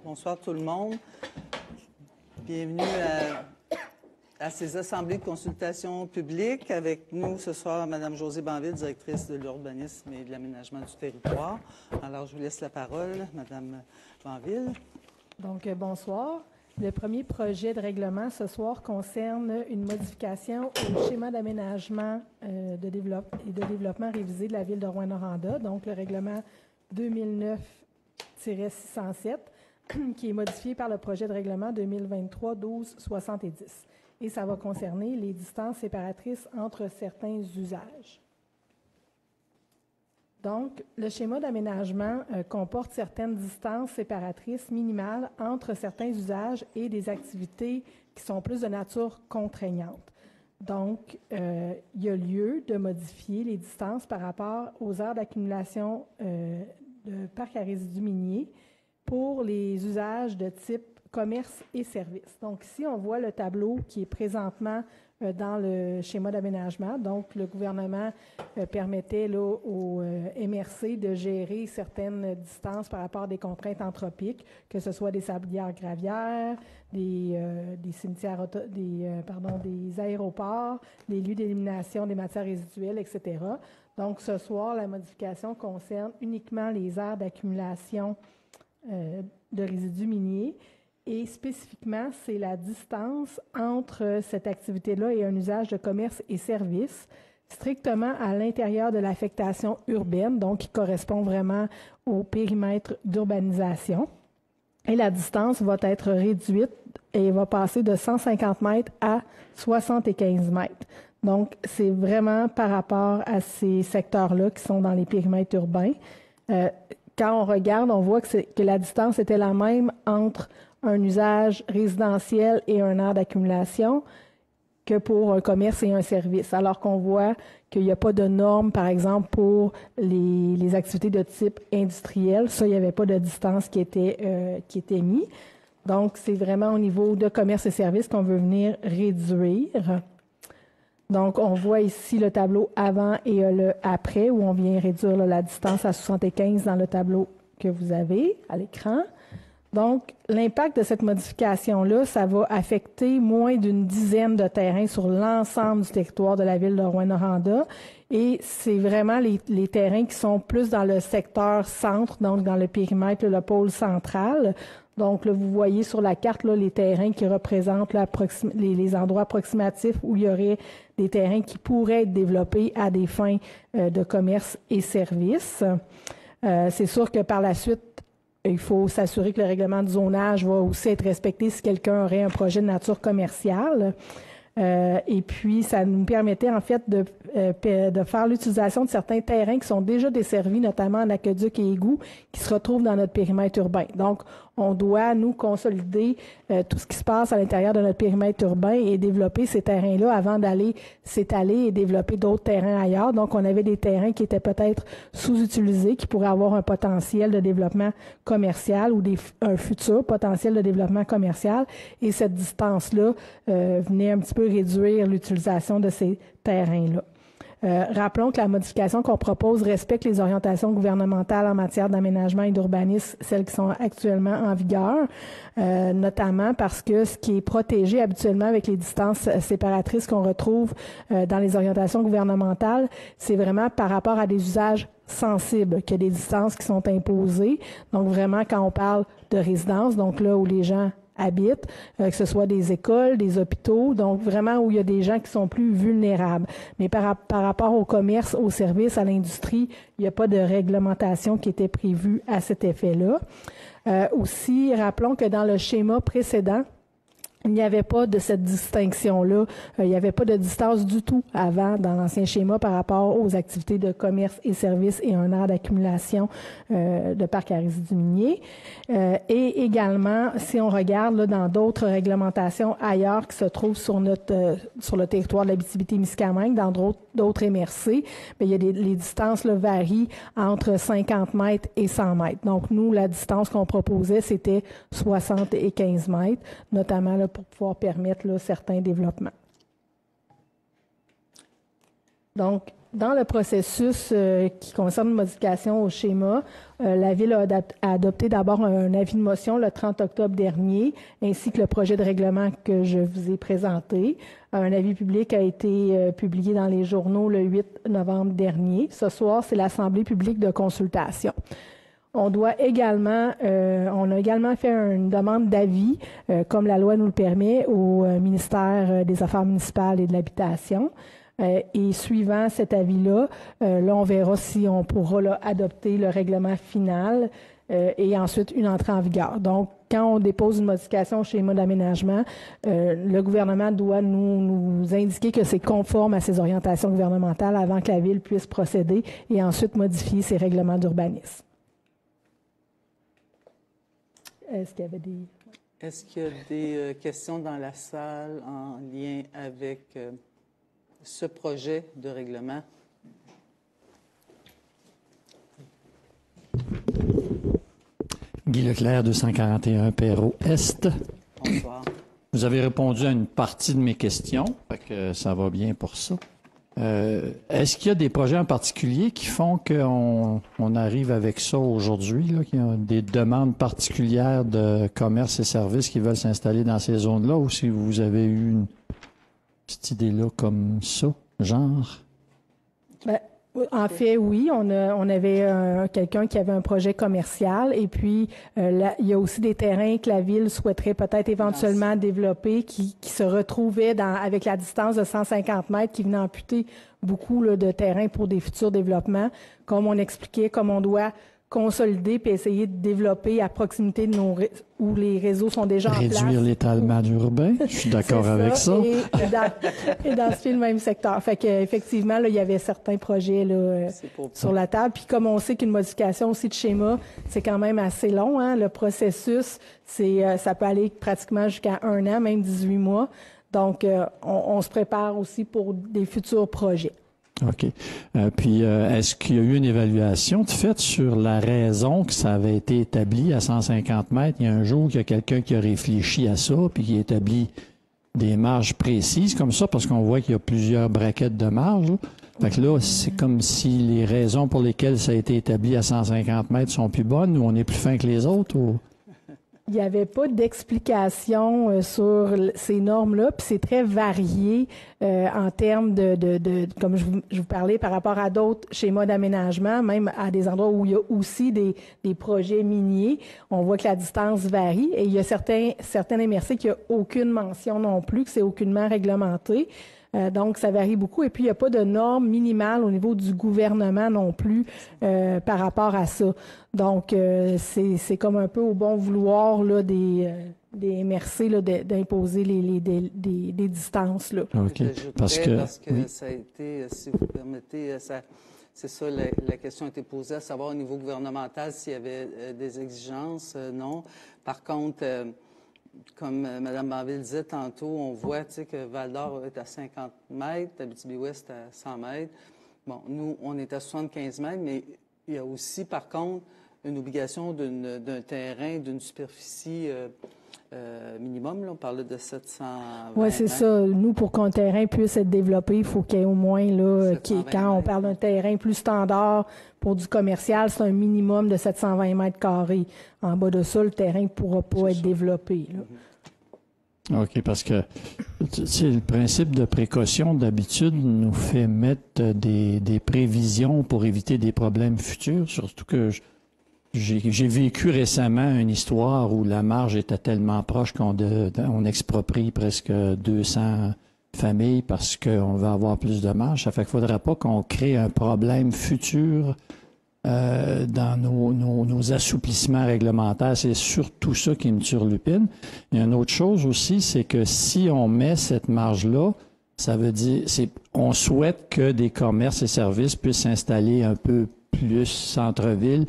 Bonsoir tout le monde. Bienvenue à ces assemblées de consultation publique. Avec nous ce soir, Mme Josée Banville, directrice de l'urbanisme et de l'aménagement du territoire. Alors, je vous laisse la parole, Mme Banville. Donc, bonsoir. Le premier projet de règlement ce soir concerne une modification au schéma d'aménagement et de développement révisé de la Ville de Rouyn-Noranda, donc le règlement 2009-607, qui est modifié par le projet de règlement 2023-12-70. Et ça va concerner les distances séparatrices entre certains usages. Donc, le schéma d'aménagement comporte certaines distances séparatrices minimales entre certains usages et des activités qui sont plus de nature contraignante. Donc, il y a lieu de modifier les distances par rapport aux aires d'accumulation de parcs à résidus miniers pour les usages de type commerce et services. Donc, ici, on voit le tableau qui est présentement dans le schéma d'aménagement. Donc, le gouvernement permettait là, au MRC de gérer certaines distances par rapport à des contraintes anthropiques, que ce soit des sablières gravières, des cimetières, des aéroports, des lieux d'élimination des matières résiduelles, etc. Donc, ce soir, la modification concerne uniquement les aires d'accumulation de résidus miniers. Et spécifiquement, c'est la distance entre cette activité-là et un usage de commerce et services, strictement à l'intérieur de l'affectation urbaine, donc qui correspond vraiment au périmètre d'urbanisation. Et la distance va être réduite et va passer de 150 mètres à 75 mètres. Donc, c'est vraiment par rapport à ces secteurs-là qui sont dans les périmètres urbains. Quand on regarde, on voit que la distance était la même entre un usage résidentiel et un aire d'accumulation que pour un commerce et un service, alors qu'on voit qu'il n'y a pas de normes, par exemple, pour les activités de type industriel. Ça, il n'y avait pas de distance qui était mise. Donc, c'est vraiment au niveau de commerce et services qu'on veut venir réduire. Donc, on voit ici le tableau avant et le après, où on vient réduire la distance à 75 dans le tableau que vous avez à l'écran. Donc, l'impact de cette modification-là, ça va affecter moins d'une dizaine de terrains sur l'ensemble du territoire de la Ville de Rouyn-Noranda. Et c'est vraiment les terrains qui sont plus dans le secteur centre, donc dans le périmètre, le pôle central. Donc, là, vous voyez sur la carte là, les terrains qui représentent les endroits approximatifs où il y aurait des terrains qui pourraient être développés à des fins de commerce et services. C'est sûr que par la suite, il faut s'assurer que le règlement de zonage va aussi être respecté si quelqu'un aurait un projet de nature commerciale. Et puis, ça nous permettait en fait de faire l'utilisation de certains terrains qui sont déjà desservis, notamment en aqueduc et égouts, qui se retrouvent dans notre périmètre urbain. Donc, on doit, nous, consolider tout ce qui se passe à l'intérieur de notre périmètre urbain et développer ces terrains-là avant d'aller s'étaler et développer d'autres terrains ailleurs. Donc, on avait des terrains qui étaient peut-être sous-utilisés, qui pourraient avoir un potentiel de développement commercial ou un futur potentiel de développement commercial. Et cette distance-là venait un petit peu réduire l'utilisation de ces terrains-là. Rappelons que la modification qu'on propose respecte les orientations gouvernementales en matière d'aménagement et d'urbanisme, celles qui sont actuellement en vigueur, notamment parce que ce qui est protégé habituellement avec les distances séparatrices qu'on retrouve dans les orientations gouvernementales, c'est vraiment par rapport à des usages sensibles, qu'il y a des distances qui sont imposées. Donc vraiment, quand on parle de résidence, donc là où les gens habitent, que ce soit des écoles, des hôpitaux, donc vraiment où il y a des gens qui sont plus vulnérables. Mais par rapport au commerce, aux services, à l'industrie, il n'y a pas de réglementation qui était prévue à cet effet-là. Aussi, rappelons que dans le schéma précédent, il n'y avait pas de cette distinction-là. Il n'y avait pas de distance du tout avant dans l'ancien schéma par rapport aux activités de commerce et services et un aire d'accumulation de parcs à résidus miniers. Et également, si on regarde là, dans d'autres réglementations ailleurs qui se trouvent sur le territoire de l'Abitibi-Témiscamingue, dans d'autres MRC, mais il y a les distances là, varient entre 50 mètres et 100 mètres. Donc, nous, la distance qu'on proposait, c'était 75 mètres, notamment là, pour pouvoir permettre là, certains développements. Donc, dans le processus qui concerne une modification au schéma, la Ville a adopté d'abord un avis de motion le 30 octobre dernier, ainsi que le projet de règlement que je vous ai présenté. Un avis public a été publié dans les journaux le 8 novembre dernier. Ce soir, c'est l'Assemblée publique de consultation. On a également fait une demande d'avis, comme la loi nous le permet, au ministère des Affaires municipales et de l'Habitation. Et suivant cet avis-là, là, on verra si on pourra adopter le règlement final et ensuite une entrée en vigueur. Donc, quand on dépose une modification au schéma d'aménagement, le gouvernement doit nous indiquer que c'est conforme à ses orientations gouvernementales avant que la Ville puisse procéder et ensuite modifier ses règlements d'urbanisme. Est-ce qu'il y avait des... Est-ce qu'il y a des questions dans la salle en lien avec ce projet de règlement? Guy Leclerc, 241 Perrault-Est. Bonsoir. Vous avez répondu à une partie de mes questions, fait que ça va bien pour ça. Est-ce qu'il y a des projets en particulier qui font qu'on arrive avec ça aujourd'hui, qu'il y a des demandes particulières de commerce et services qui veulent s'installer dans ces zones-là, ou si vous avez eu une petite idée-là comme ça, genre? Ben, en fait, oui, on avait quelqu'un qui avait un projet commercial et puis il y a aussi des terrains que la Ville souhaiterait peut-être éventuellement développer qui se retrouvaient avec la distance de 150 mètres qui venait amputer beaucoup là, de terrain pour des futurs développements. Comme on expliquait, comme on doit consolider puis essayer de développer à proximité de où les réseaux sont déjà en place. Réduire l'étalement urbain, je suis d'accord avec ça. Et dans le même secteur. Fait qu'effectivement, là, il y avait certains projets là, sur la table. Puis comme on sait qu'une modification aussi de schéma, c'est quand même assez long, hein, le processus, ça peut aller pratiquement jusqu'à 1 an, même 18 mois. Donc, on se prépare aussi pour des futurs projets. OK. Puis, est-ce qu'il y a eu une évaluation de fait sur la raison que ça avait été établi à 150 mètres? Il y a un jour qu'il y a quelqu'un qui a réfléchi à ça, puis qui a établi des marges précises comme ça, parce qu'on voit qu'il y a plusieurs braquettes de marge. Là. Fait que là, c'est comme si les raisons pour lesquelles ça a été établi à 150 mètres sont plus bonnes, ou on est plus fin que les autres, ou... Il n'y avait pas d'explication sur ces normes-là, puis c'est très varié en termes comme je vous parlais, par rapport à d'autres schémas d'aménagement, même à des endroits où il y a aussi des projets miniers. On voit que la distance varie et il y a certaines MRC qui n'ont aucune mention non plus, que c'est aucunement réglementé. Donc, ça varie beaucoup. Et puis, il n'y a pas de normes minimales au niveau du gouvernement non plus par rapport à ça. Donc, c'est comme un peu au bon vouloir là, des MRC là, d'imposer des distances. Là. OK. Parce que oui. Ça a été, si vous permettez, c'est ça, la question a été posée, à savoir au niveau gouvernemental s'il y avait des exigences. Non. Par contre... comme Mme Banville disait tantôt, on voit que Val-d'Or est à 50 mètres, Abitibi-Ouest à 100 mètres. Bon, nous, on est à 75 mètres, mais il y a aussi, par contre, une obligation d'un terrain, d'une superficie minimum. Là, on parlait de 720 Oui, c'est ça. Nous, pour qu'un terrain puisse être développé, il faut qu'il y ait au moins, là, quand on parle d'un terrain plus standard pour du commercial, c'est un minimum de 720 mètres carrés. En bas de ça, le terrain ne pourra pas être développé. Là. OK, parce que le principe de précaution, d'habitude, nous fait mettre des prévisions pour éviter des problèmes futurs, surtout que j'ai vécu récemment une histoire où la marge était tellement proche qu'on exproprie presque 200 familles parce qu'on va avoir plus de marge. Ça fait qu'il ne faudra pas qu'on crée un problème futur dans nos assouplissements réglementaires. C'est surtout ça qui me turlupine. Il y a une autre chose aussi, c'est que si on met cette marge-là, ça veut dire on souhaite que des commerces et services puissent s'installer un peu plus centre-ville,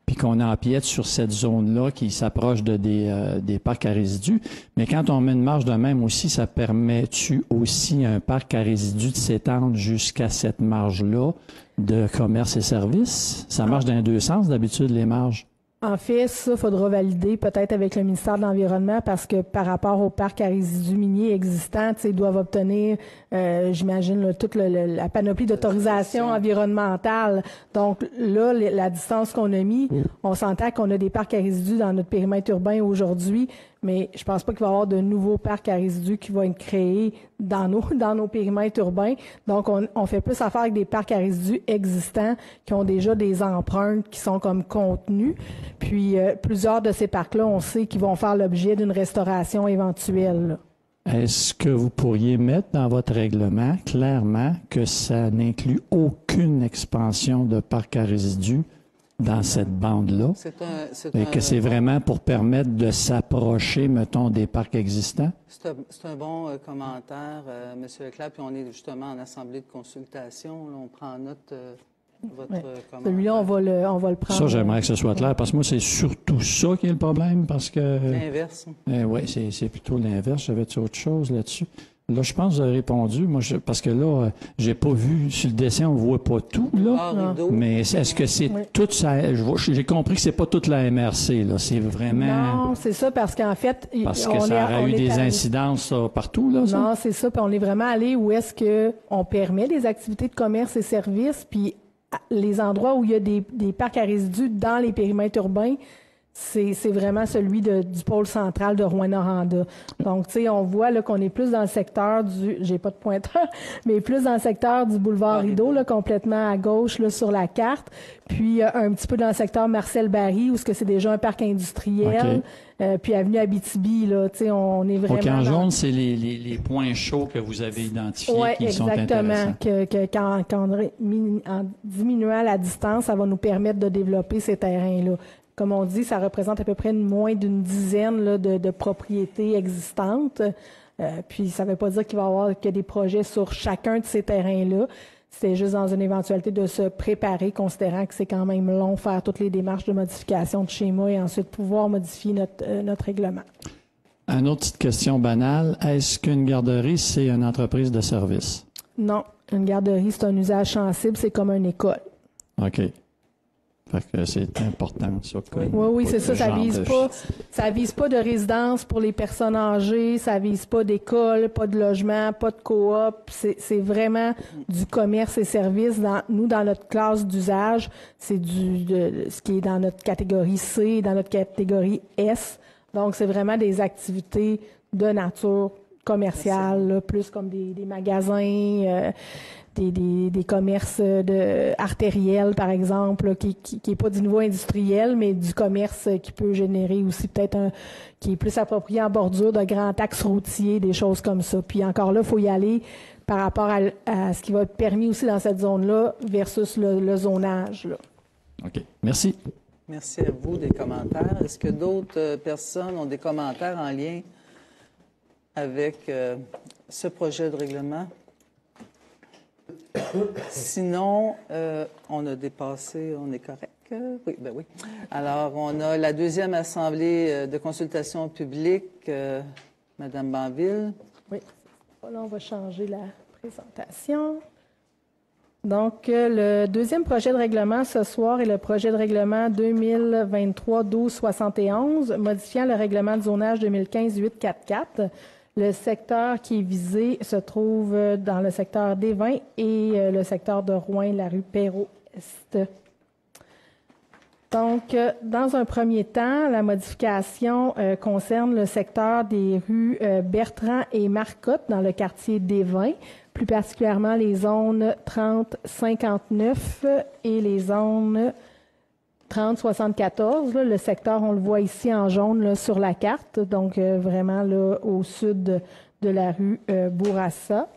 puis qu'on empiète sur cette zone-là qui s'approche des parcs à résidus. Mais quand on met une marge de même aussi, ça permet-tu aussi à un parc à résidus de s'étendre jusqu'à cette marge-là de commerce et services? Ça marche dans les deux sens, d'habitude, les marges. En fait, ça, faudra valider peut-être avec le ministère de l'Environnement parce que par rapport au parc à résidus miniers existants, ils doivent obtenir, j'imagine, toute la panoplie d'autorisation environnementale. Donc là, la distance qu'on a mis, on s'entend qu'on a des parcs à résidus dans notre périmètre urbain aujourd'hui, mais je pense pas qu'il va y avoir de nouveaux parcs à résidus qui vont être créés dans nos périmètres urbains. Donc, on fait plus affaire avec des parcs à résidus existants qui ont déjà des empreintes qui sont comme contenues. Puis, plusieurs de ces parcs-là, on sait qu'ils vont faire l'objet d'une restauration éventuelle. Est-ce que vous pourriez mettre dans votre règlement clairement que ça n'inclut aucune expansion de parcs à résidus dans cette bande-là? Et que c'est vraiment pour permettre de s'approcher, mettons, des parcs existants? C'est un bon commentaire, M. Leclerc, puis on est justement en assemblée de consultation. Là, on prend en note votre commentaire. Celui-là, on va le prendre. Ça, j'aimerais que ce soit clair, parce que moi, c'est surtout ça qui est le problème, parce que... L'inverse. Oui, c'est plutôt l'inverse. J'avais-tu autre chose là-dessus? Là, je pense que vous avez répondu. Moi, parce que là, j'ai pas vu sur le dessin, on voit pas tout, là. Mais est-ce que c'est tout ça? J'ai compris que c'est pas toute la MRC, là. C'est vraiment. Non, c'est ça, parce qu'en fait. Parce que ça aurait eu des incidences partout, là, ça? Non, c'est ça. Puis on est vraiment allé où est-ce qu'on permet des activités de commerce et services, puis les endroits où il y a des parcs à résidus dans les périmètres urbains. C'est vraiment celui du pôle central de Rouyn-Noranda. Donc, tu sais, on voit là qu'on est plus dans le secteur j'ai pas de pointeur, mais plus dans le secteur du boulevard Rideau, là, complètement à gauche, là, sur la carte. Puis, un petit peu dans le secteur Marcel-Barry, où c'est déjà un parc industriel. Okay. Puis, avenue Abitibi, là, tu sais, on est vraiment... OK, en jaune, c'est les points chauds que vous avez identifiés qui sont intéressants. En diminuant la distance, ça va nous permettre de développer ces terrains-là. Comme on dit, ça représente à peu près moins d'une dizaine là, de propriétés existantes. Puis, ça ne veut pas dire qu'il va y avoir que des projets sur chacun de ces terrains-là. C'est juste dans une éventualité de se préparer, considérant que c'est quand même long faire toutes les démarches de modification de schéma et ensuite pouvoir modifier notre règlement. Une autre petite question banale. Est-ce qu'une garderie, c'est une entreprise de service? Non. Une garderie, c'est un usage sensible. C'est comme une école. OK. Fait que c'est important, ça. Oui, c'est ça. Ça vise pas de résidence pour les personnes âgées, ça vise pas d'école, pas de logement, pas de coop. C'est vraiment du commerce et services. Dans notre classe d'usage, c'est ce qui est dans notre catégorie C, dans notre catégorie S. Donc, c'est vraiment des activités de nature commerciale, là, plus comme des magasins, des commerces artériels, par exemple, là, qui est pas du niveau industriel, mais du commerce qui peut générer aussi peut-être qui est plus approprié en bordure de grands axes routiers, des choses comme ça. Puis encore là, il faut y aller par rapport à ce qui va être permis aussi dans cette zone-là versus le zonage, là. OK. Merci. Merci à vous des commentaires. Est-ce que d'autres personnes ont des commentaires en lien avec ce projet de règlement? Sinon, on a dépassé, on est correct? Oui, ben oui. Alors, on a la deuxième assemblée de consultation publique, Madame Banville. Oui. Là, on va changer la présentation. Donc, le deuxième projet de règlement ce soir est le projet de règlement 2023-1271, modifiant le règlement de zonage 2015-844. Le secteur qui est visé se trouve dans le secteur des Vins et le secteur de Rouyn, la rue Perrault-Est. Donc, dans un premier temps, la modification concerne le secteur des rues Bertrand et Marcotte dans le quartier des Vins, plus particulièrement les zones 30-59 et les zones 30-74. Le secteur, on le voit ici en jaune là, sur la carte, donc vraiment là, au sud de la rue Bourassa.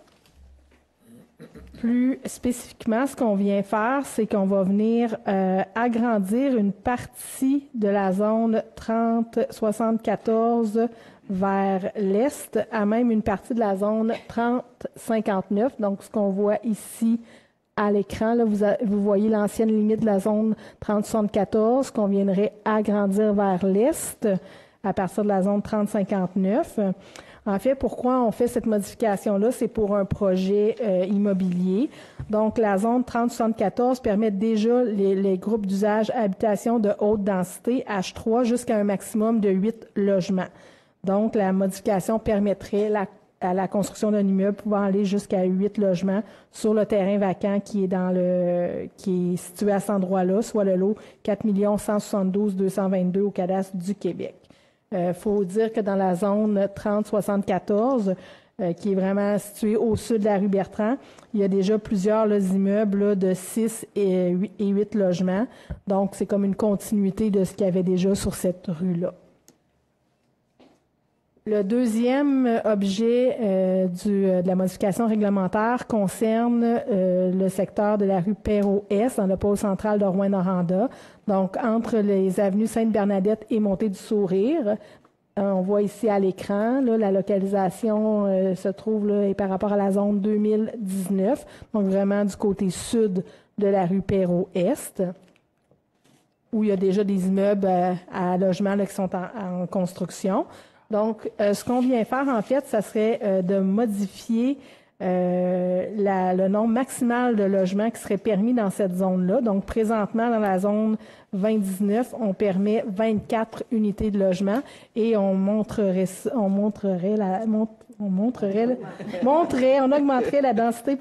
Plus spécifiquement, ce qu'on vient faire, c'est qu'on va venir agrandir une partie de la zone 30-74 vers l'est, à même une partie de la zone 30-59. Donc, ce qu'on voit ici à l'écran, là, vous voyez l'ancienne limite de la zone 30-74 qu'on viendrait agrandir vers l'est. à partir de la zone 3059. En fait, pourquoi on fait cette modification-là? C'est pour un projet immobilier. Donc, la zone 3074 permet déjà les groupes d'usage habitation de haute densité, H3, jusqu'à un maximum de 8 logements. Donc, la modification permettrait à la construction d'un immeuble pouvant aller jusqu'à 8 logements sur le terrain vacant qui est situé à cet endroit-là, soit le lot 4 172 222 au cadastre du Québec. Faut dire que dans la zone 3074, qui est vraiment située au sud de la rue Bertrand, il y a déjà plusieurs immeubles de 6 et 8 logements. Donc, c'est comme une continuité de ce qu'il y avait déjà sur cette rue-là. Le deuxième objet de la modification réglementaire concerne le secteur de la rue Perrault-Est, dans le pôle central de Rouyn-Noranda. Donc, entre les avenues Sainte-Bernadette et Montée-du-Sourire. On voit ici à l'écran, là, la localisation se trouve là, et par rapport à la zone 2019, donc vraiment du côté sud de la rue Perrault-Est, où il y a déjà des immeubles à logement là, qui sont en construction. Donc, ce qu'on vient faire, en fait, ça serait de modifier le nombre maximal de logements qui serait permis dans cette zone-là. Donc, présentement, dans la zone 2019, on permet 24 unités de logement et on augmenterait la densité,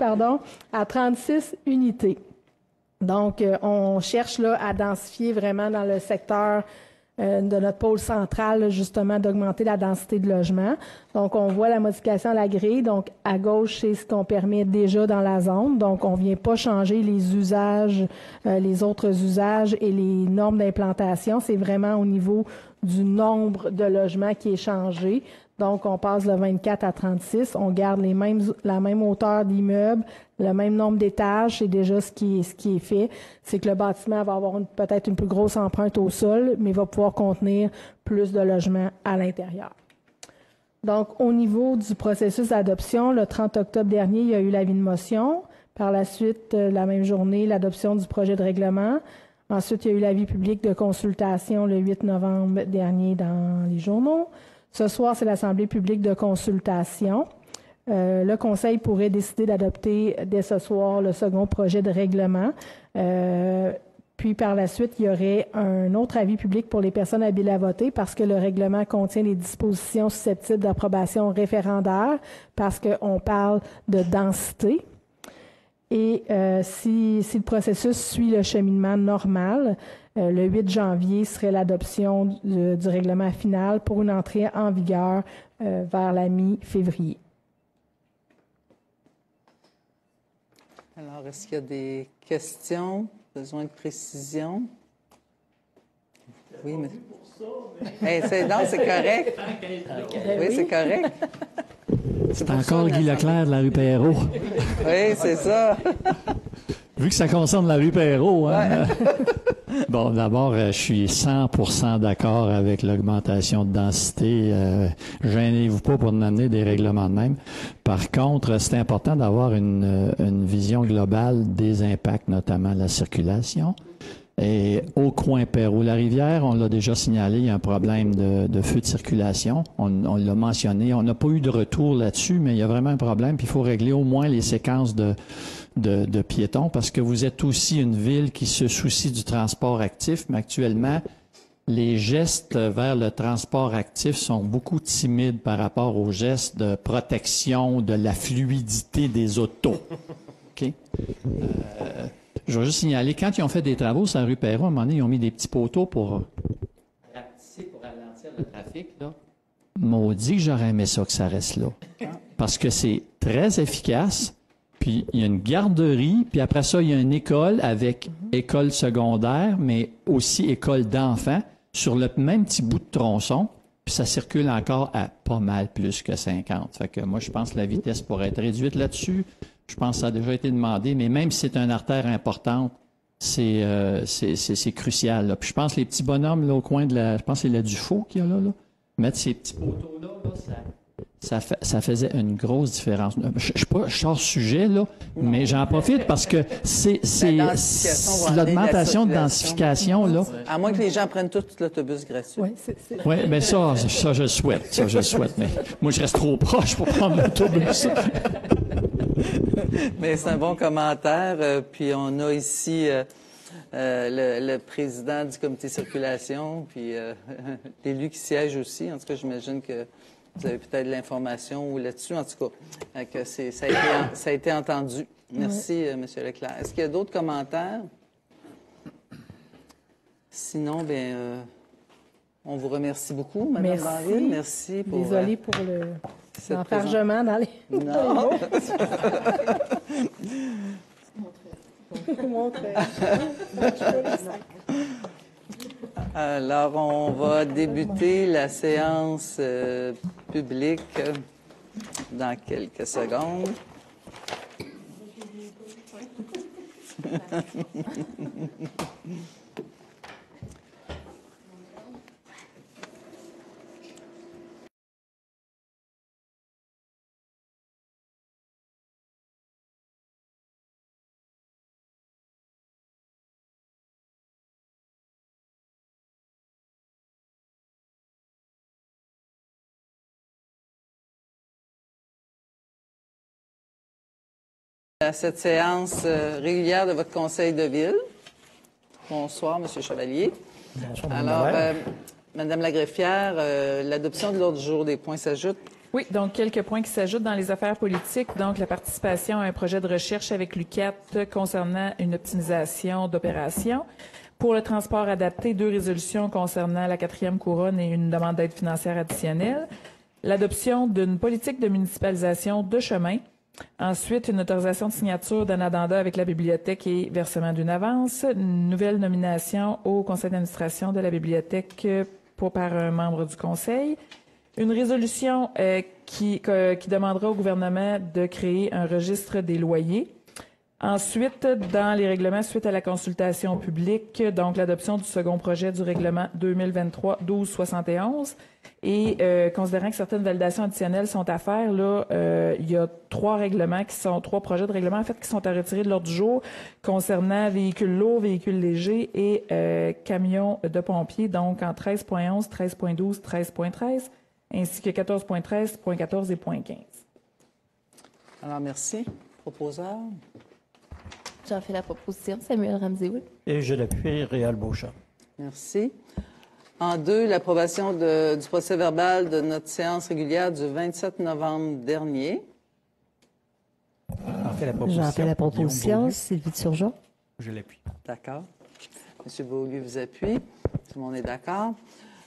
à 36 unités. Donc, on cherche là à densifier vraiment dans le secteur de notre pôle central, justement, d'augmenter la densité de logement. Donc, on voit la modification à la grille. Donc, à gauche, c'est ce qu'on permet déjà dans la zone. Donc, on vient pas changer les usages, les autres usages et les normes d'implantation. C'est vraiment au niveau du nombre de logements qui est changé. Donc, on passe de 24 à 36. On garde la même hauteur d'immeuble, le même nombre d'étages. C'est déjà ce qui est fait. C'est que le bâtiment va avoir peut-être une plus grosse empreinte au sol, mais va pouvoir contenir plus de logements à l'intérieur. Donc, au niveau du processus d'adoption, le 30 octobre dernier, il y a eu l'avis de motion. Par la suite, la même journée, l'adoption du projet de règlement. Ensuite, il y a eu l'avis public de consultation le 8 novembre dernier dans les journaux. Ce soir, c'est l'Assemblée publique de consultation. Le Conseil pourrait décider d'adopter dès ce soir le second projet de règlement. Puis par la suite, il y aurait un autre avis public pour les personnes habiles à voter parce que le règlement contient les dispositions susceptibles d'approbation référendaire parce qu'on parle de densité. Et si le processus suit le cheminement normal, le 8 janvier serait l'adoption du règlement final pour une entrée en vigueur vers la mi-février. Alors, est-ce qu'il y a des questions, besoin de précision? Oui, mais... c'est correct. Oui, c'est correct. C'est encore Guy Leclerc de la rue Perrault. Oui, c'est ça. Vu que ça concerne la rue Perrault, hein? Ouais. Bon, d'abord, je suis 100% d'accord avec l'augmentation de densité. Gênez-vous pas pour nous amener des règlements de même. Par contre, c'est important d'avoir une vision globale des impacts, notamment la circulation. Et au coin Perrault-la-Rivière, on l'a déjà signalé, il y a un problème de feu de circulation. On l'a mentionné. On n'a pas eu de retour là-dessus, mais il y a vraiment un problème. Puis il faut régler au moins les séquences de piétons parce que vous êtes aussi une ville qui se soucie du transport actif, mais actuellement, les gestes vers le transport actif sont beaucoup timides par rapport aux gestes de protection de la fluidité des autos. OK? Je vais juste signaler, quand ils ont fait des travaux sur la rue Perrault, à un moment donné, ils ont mis des petits poteaux pour ralentir le trafic, là. Maudit que j'aurais aimé ça que ça reste là. Parce que c'est très efficace. Puis il y a une garderie, puis après ça, il y a une école avec école secondaire, mais aussi école d'enfants, sur le même petit bout de tronçon, puis ça circule encore à pas mal plus que 50. Fait que moi, je pense que la vitesse pourrait être réduite là-dessus. Je pense que ça a déjà été demandé, mais même si c'est une artère importante, c'est crucial, là. Puis je pense que les petits bonhommes là, au coin de je pense que c'est la Dufault qu'il y a là. Mettre ces petits poteaux-là, ça faisait une grosse différence. Je sors sujet, là, mais j'en profite parce que c'est l'augmentation de densification, là. À moins que les gens prennent tout l'autobus gratuit. Oui, mais ça, je le souhaite. Ça, je le souhaite. Mais moi, je reste trop proche pour prendre l'autobus. Mais c'est un bon commentaire. Puis on a ici le président du comité circulation, puis l'élu qui siège aussi. En tout cas, j'imagine que vous avez peut-être de l'information là-dessus. En tout cas, que ça a été entendu. Merci, M. Leclerc. Est-ce qu'il y a d'autres commentaires? Sinon, bien, on vous remercie beaucoup, Mme Banville. Merci pour... Désolée pour l'enfargement dans les... Non! Alors, on va débuter la séance publique dans quelques secondes. À cette séance régulière de votre conseil de ville. Bonsoir, M. Chevalier. Bonsoir, alors, Mme la greffière, l'adoption de l'ordre du jour des points s'ajoute. Oui, donc quelques points qui s'ajoutent dans les affaires politiques. Donc, la participation à un projet de recherche avec l'UQAT concernant une optimisation d'opérations. Pour le transport adapté, 2 résolutions concernant la 4e couronne et une demande d'aide financière additionnelle. L'adoption d'une politique de municipalisation de chemin. Ensuite, une autorisation de signature d'un addenda avec la bibliothèque et versement d'une avance. Une nouvelle nomination au conseil d'administration de la bibliothèque par un membre du conseil. Une résolution qui demandera au gouvernement de créer un registre des loyers. Ensuite, dans les règlements, suite à la consultation publique, donc l'adoption du second projet du règlement 2023-1271. Et considérant que certaines validations additionnelles sont à faire, là, il y a 3 projets de règlement en fait qui sont à retirer de l'ordre du jour concernant véhicules lourds, véhicules légers et camions de pompiers, donc en 13.11, 13.12, 13.13, ainsi que 14.13, 14 et 15. Alors, merci. Proposeur. J'en fais la proposition, Samuel Ramsey-Wood. Et je l'appuie, Réal Beauchamp. Merci. En 2, l'approbation du procès-verbal de notre séance régulière du 27 novembre dernier. J'en fais la proposition. J'en fais la proposition, Sylvie Turgeon. Je l'appuie. D'accord. M. Beaulieu vous appuie. Tout le monde est d'accord.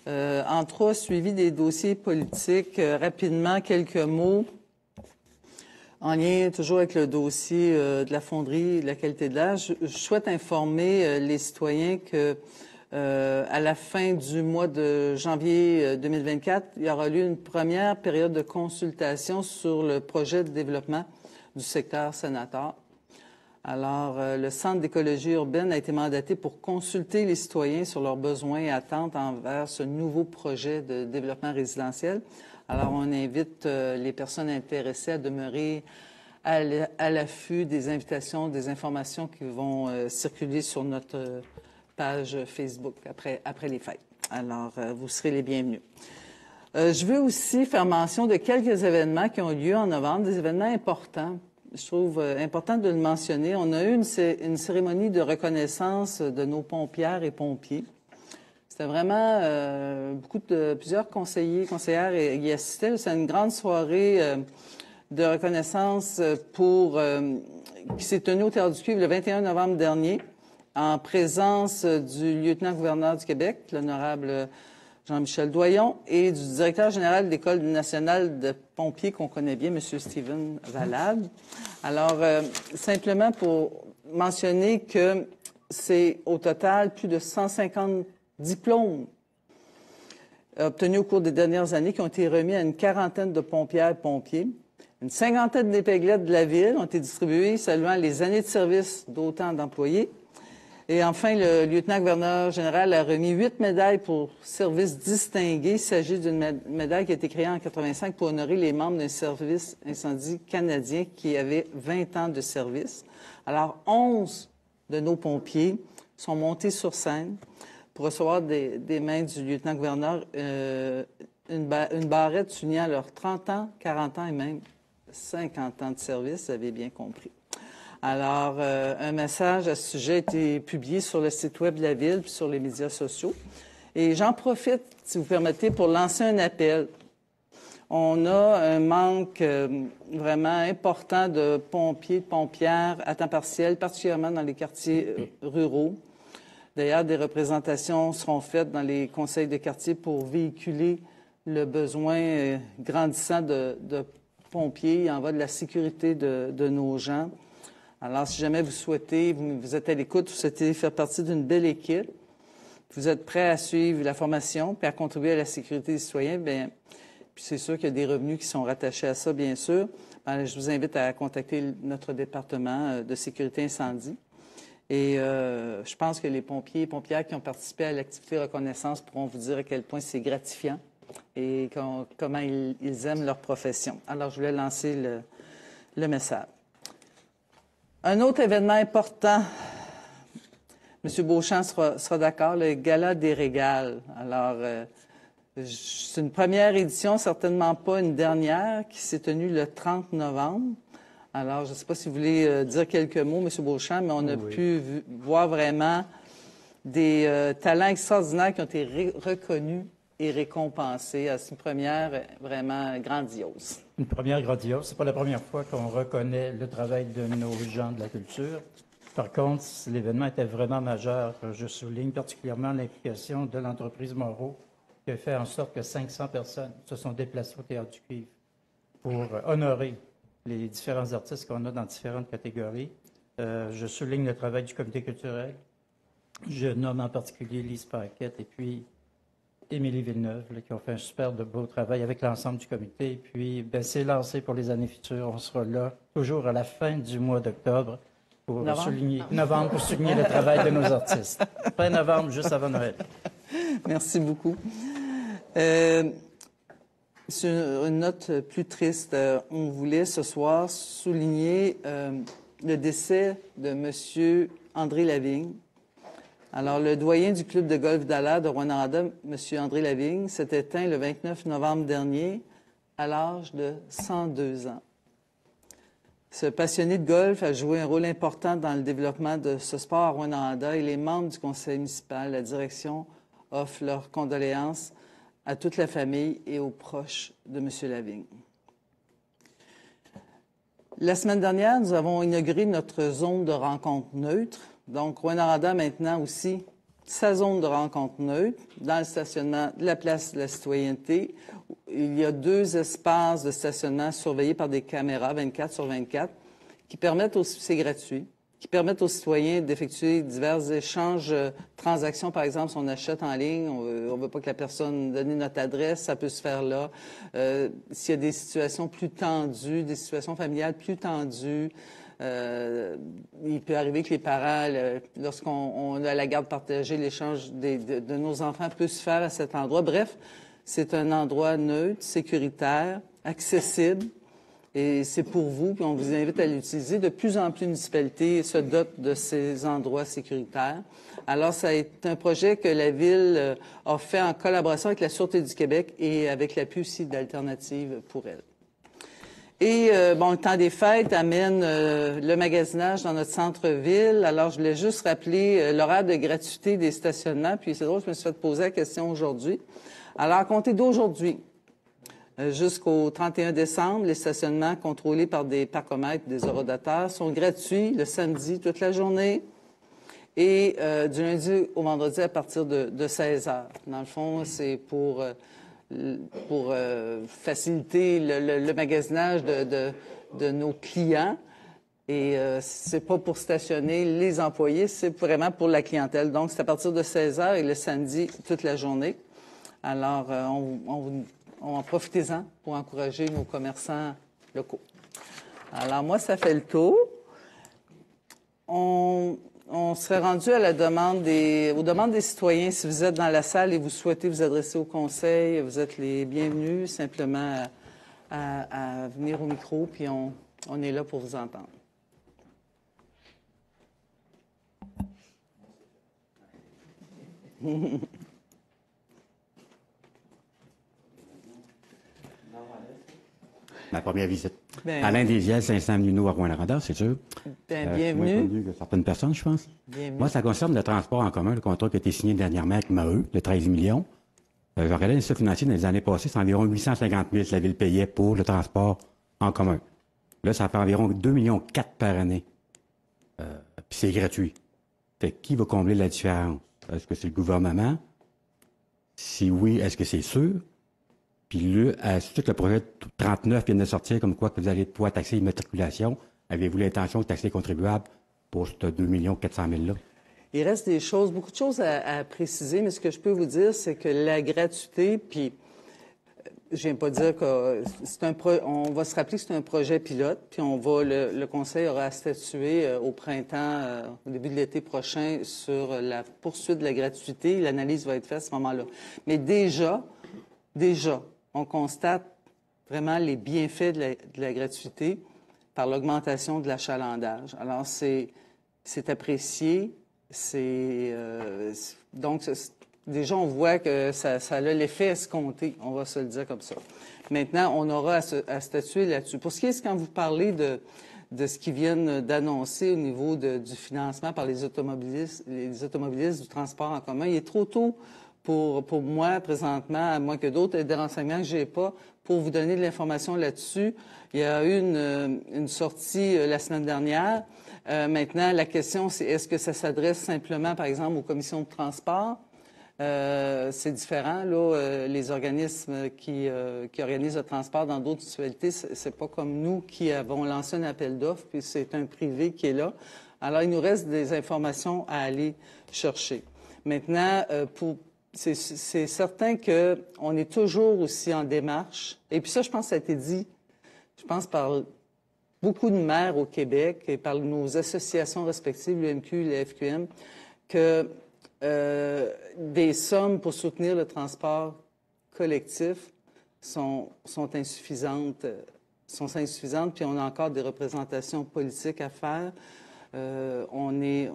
En 3, suivi des dossiers politiques. Rapidement, quelques mots. En lien toujours avec le dossier de la fonderie et de la qualité de l'air, je souhaite informer les citoyens que à la fin du mois de janvier 2024, il y aura lieu une première période de consultation sur le projet de développement du secteur Sénateur. Alors, le Centre d'écologie urbaine a été mandaté pour consulter les citoyens sur leurs besoins et attentes envers ce nouveau projet de développement résidentiel. Alors, on invite les personnes intéressées à demeurer à l'affût des invitations, des informations qui vont circuler sur notre page Facebook après les fêtes. Alors, vous serez les bienvenus. Je veux aussi faire mention de quelques événements qui ont lieu en novembre, des événements importants. Je trouve important de le mentionner. On a eu une cérémonie de reconnaissance de nos pompières et pompiers. C'était vraiment plusieurs conseillères y assistaient. C'est une grande soirée de reconnaissance qui s'est tenue au Théâtre du Cuivre le 21 novembre dernier, en présence du lieutenant-gouverneur du Québec, l'honorable Jean-Michel Doyon, et du directeur général de l'École nationale de pompiers qu'on connaît bien, M. Steven Valade. Alors, simplement pour mentionner que c'est au total plus de 150 diplômes obtenus au cours des dernières années qui ont été remis à une quarantaine de pompières et pompiers. Une cinquantaine d'épinglettes de la Ville ont été distribuées saluant les années de service d'autant d'employés. Et enfin, le lieutenant-gouverneur général a remis 8 médailles pour services distingués. Il s'agit d'une médaille qui a été créée en 1985 pour honorer les membres d'un service incendie canadien qui avait 20 ans de service. Alors, 11 de nos pompiers sont montés sur scène pour recevoir des mains du lieutenant-gouverneur une barrette soulignant leurs 30 ans, 40 ans et même 50 ans de service, vous avez bien compris. Alors, un message à ce sujet a été publié sur le site web de la Ville puis sur les médias sociaux. Et j'en profite, si vous permettez, pour lancer un appel. On a un manque vraiment important de pompiers, de pompières à temps partiel, particulièrement dans les quartiers ruraux. D'ailleurs, des représentations seront faites dans les conseils de quartier pour véhiculer le besoin grandissant de pompiers. Il en va de la sécurité de nos gens. Alors, si jamais vous souhaitez, vous êtes à l'écoute, vous souhaitez faire partie d'une belle équipe, vous êtes prêt à suivre la formation puis à contribuer à la sécurité des citoyens, bien, puis c'est sûr qu'il y a des revenus qui sont rattachés à ça, bien sûr. Bien, je vous invite à contacter notre département de sécurité incendie. Et je pense que les pompiers et pompières qui ont participé à l'activité reconnaissance pourront vous dire à quel point c'est gratifiant et comment ils aiment leur profession. Alors, je voulais lancer le message. Un autre événement important, M. Beauchamp sera d'accord, le Gala des Régales. Alors, c'est une première édition, certainement pas une dernière, qui s'est tenue le 30 novembre. Alors, je ne sais pas si vous voulez dire quelques mots, M. Beauchamp, mais on a pu voir vraiment des talents extraordinaires qui ont été reconnus et récompensés. C'est une première vraiment grandiose. Une première grandiose. C'est pas la première fois qu'on reconnaît le travail de nos gens de la culture. Par contre, l'événement était vraiment majeur. Je souligne particulièrement l'implication de l'entreprise Moreau, qui a fait en sorte que 500 personnes se sont déplacées au Théâtre du Cuivre pour honorer les différents artistes qu'on a dans différentes catégories. Je souligne le travail du comité culturel. Je nomme en particulier Lise Paquette et puis Émilie Villeneuve, là, qui ont fait un super de beau travail avec l'ensemble du comité. Et puis, ben, c'est lancé pour les années futures. On sera là toujours à la fin du mois d'octobre pour souligner le travail de nos artistes. Fin novembre, juste avant Noël. Merci beaucoup. Sur une note plus triste, on voulait ce soir souligner le décès de M. André Lavigne. Alors, le doyen du club de golf d'Alain de Rouyn-Noranda, M. André Lavigne, s'est éteint le 29 novembre dernier à l'âge de 102 ans. Ce passionné de golf a joué un rôle important dans le développement de ce sport à Rouyn-Noranda et les membres du conseil municipal, la direction, offrent leurs condoléances à toute la famille et aux proches de M. Lavigne. La semaine dernière, nous avons inauguré notre zone de rencontre neutre. Donc, Rouyn-Noranda maintenant aussi sa zone de rencontre neutre dans le stationnement de la place de la citoyenneté. Il y a 2 espaces de stationnement surveillés par des caméras 24 sur 24 qui permettent aussi, c'est gratuit, qui permettent aux citoyens d'effectuer divers échanges, transactions, par exemple, si on achète en ligne, on ne veut pas que la personne donne notre adresse, ça peut se faire là. S'il y a des situations plus tendues, des situations familiales plus tendues, il peut arriver que les parents, lorsqu'on a la garde partagée, l'échange de nos enfants peut se faire à cet endroit. Bref, c'est un endroit neutre, sécuritaire, accessible. Et c'est pour vous, puis on vous invite à l'utiliser. De plus en plus de municipalités se dotent de ces endroits sécuritaires. Alors, ça est un projet que la Ville a fait en collaboration avec la Sûreté du Québec et avec l'appui aussi d'Alternatives pour elle. Et, le temps des fêtes amène le magasinage dans notre centre-ville. Alors, je voulais juste rappeler l'horaire de gratuité des stationnements. Puis, c'est drôle, je me suis fait poser la question aujourd'hui. Alors, à compter d'aujourd'hui, jusqu'au 31 décembre, les stationnements contrôlés par des parcomètres, des horodateurs, sont gratuits le samedi toute la journée et du lundi au vendredi à partir de 16 heures. Dans le fond, c'est pour faciliter le magasinage de nos clients. Et c'est pas pour stationner les employés, c'est vraiment pour la clientèle. Donc, c'est à partir de 16 heures et le samedi toute la journée. Alors, profitez-en pour encourager nos commerçants locaux. Alors, moi, ça fait le tour. on serait rendu à aux demandes des citoyens. Si vous êtes dans la salle et vous souhaitez vous adresser au conseil, vous êtes les bienvenus simplement à venir au micro, puis on est là pour vous entendre. Ma première visite. Ben, Alain Desiel, 500 Nuno à Rouyn-Noranda, c'est sûr. Bienvenue. Moins connu que certaines personnes, je pense. Bienvenue. Moi, ça concerne le transport en commun, le contrat qui a été signé dernièrement avec Maheu, de 13 millions. Je regardais l'institut financier dans les années passées, c'est environ 850 000 que la Ville payait pour le transport en commun. Là, ça fait environ 2,4 millions par année. Puis c'est gratuit. Fait que qui va combler la différence? Est-ce que c'est le gouvernement? Si oui, est-ce que c'est sûr? Puis là, surtout que le projet 39 vient de sortir, comme quoi que vous allez pouvoir taxer l'immatriculation. Avez-vous l'intention de taxer les contribuables pour ce 2 400 000 $-là? Il reste beaucoup de choses à préciser, mais ce que je peux vous dire, c'est que la gratuité, puis je viens pas dire que on va se rappeler que c'est un projet pilote, puis le Conseil aura à statuer au printemps, au début de l'été prochain, sur la poursuite de la gratuité. L'analyse va être faite à ce moment-là. Mais déjà, on constate vraiment les bienfaits de la gratuité par l'augmentation de l'achalandage. Alors, c'est apprécié. Donc, déjà, on voit que ça a l'effet escompté, on va se le dire comme ça. Maintenant, on aura à statuer là-dessus. Pour ce qui est, quand vous parlez de ce qu'ils viennent d'annoncer au niveau du financement par les automobilistes du transport en commun, il est trop tôt pour moi, présentement, à moins que d'autres aient des renseignements que je n'ai pas, pour vous donner de l'information là-dessus. Il y a eu une sortie la semaine dernière. Maintenant, la question, c'est est-ce que ça s'adresse simplement, par exemple, aux commissions de transport? C'est différent, là. Les organismes qui organisent le transport dans d'autres municipalités, c'est pas comme nous qui avons lancé un appel d'offres, puis c'est un privé qui est là. Alors, il nous reste des informations à aller chercher. Maintenant, c'est certain qu'on est toujours aussi en démarche. Et puis ça, je pense que ça a été dit, par beaucoup de maires au Québec et par nos associations respectives, l'UMQ et le FQM, que des sommes pour soutenir le transport collectif sont insuffisantes. Puis on a encore des représentations politiques à faire. On est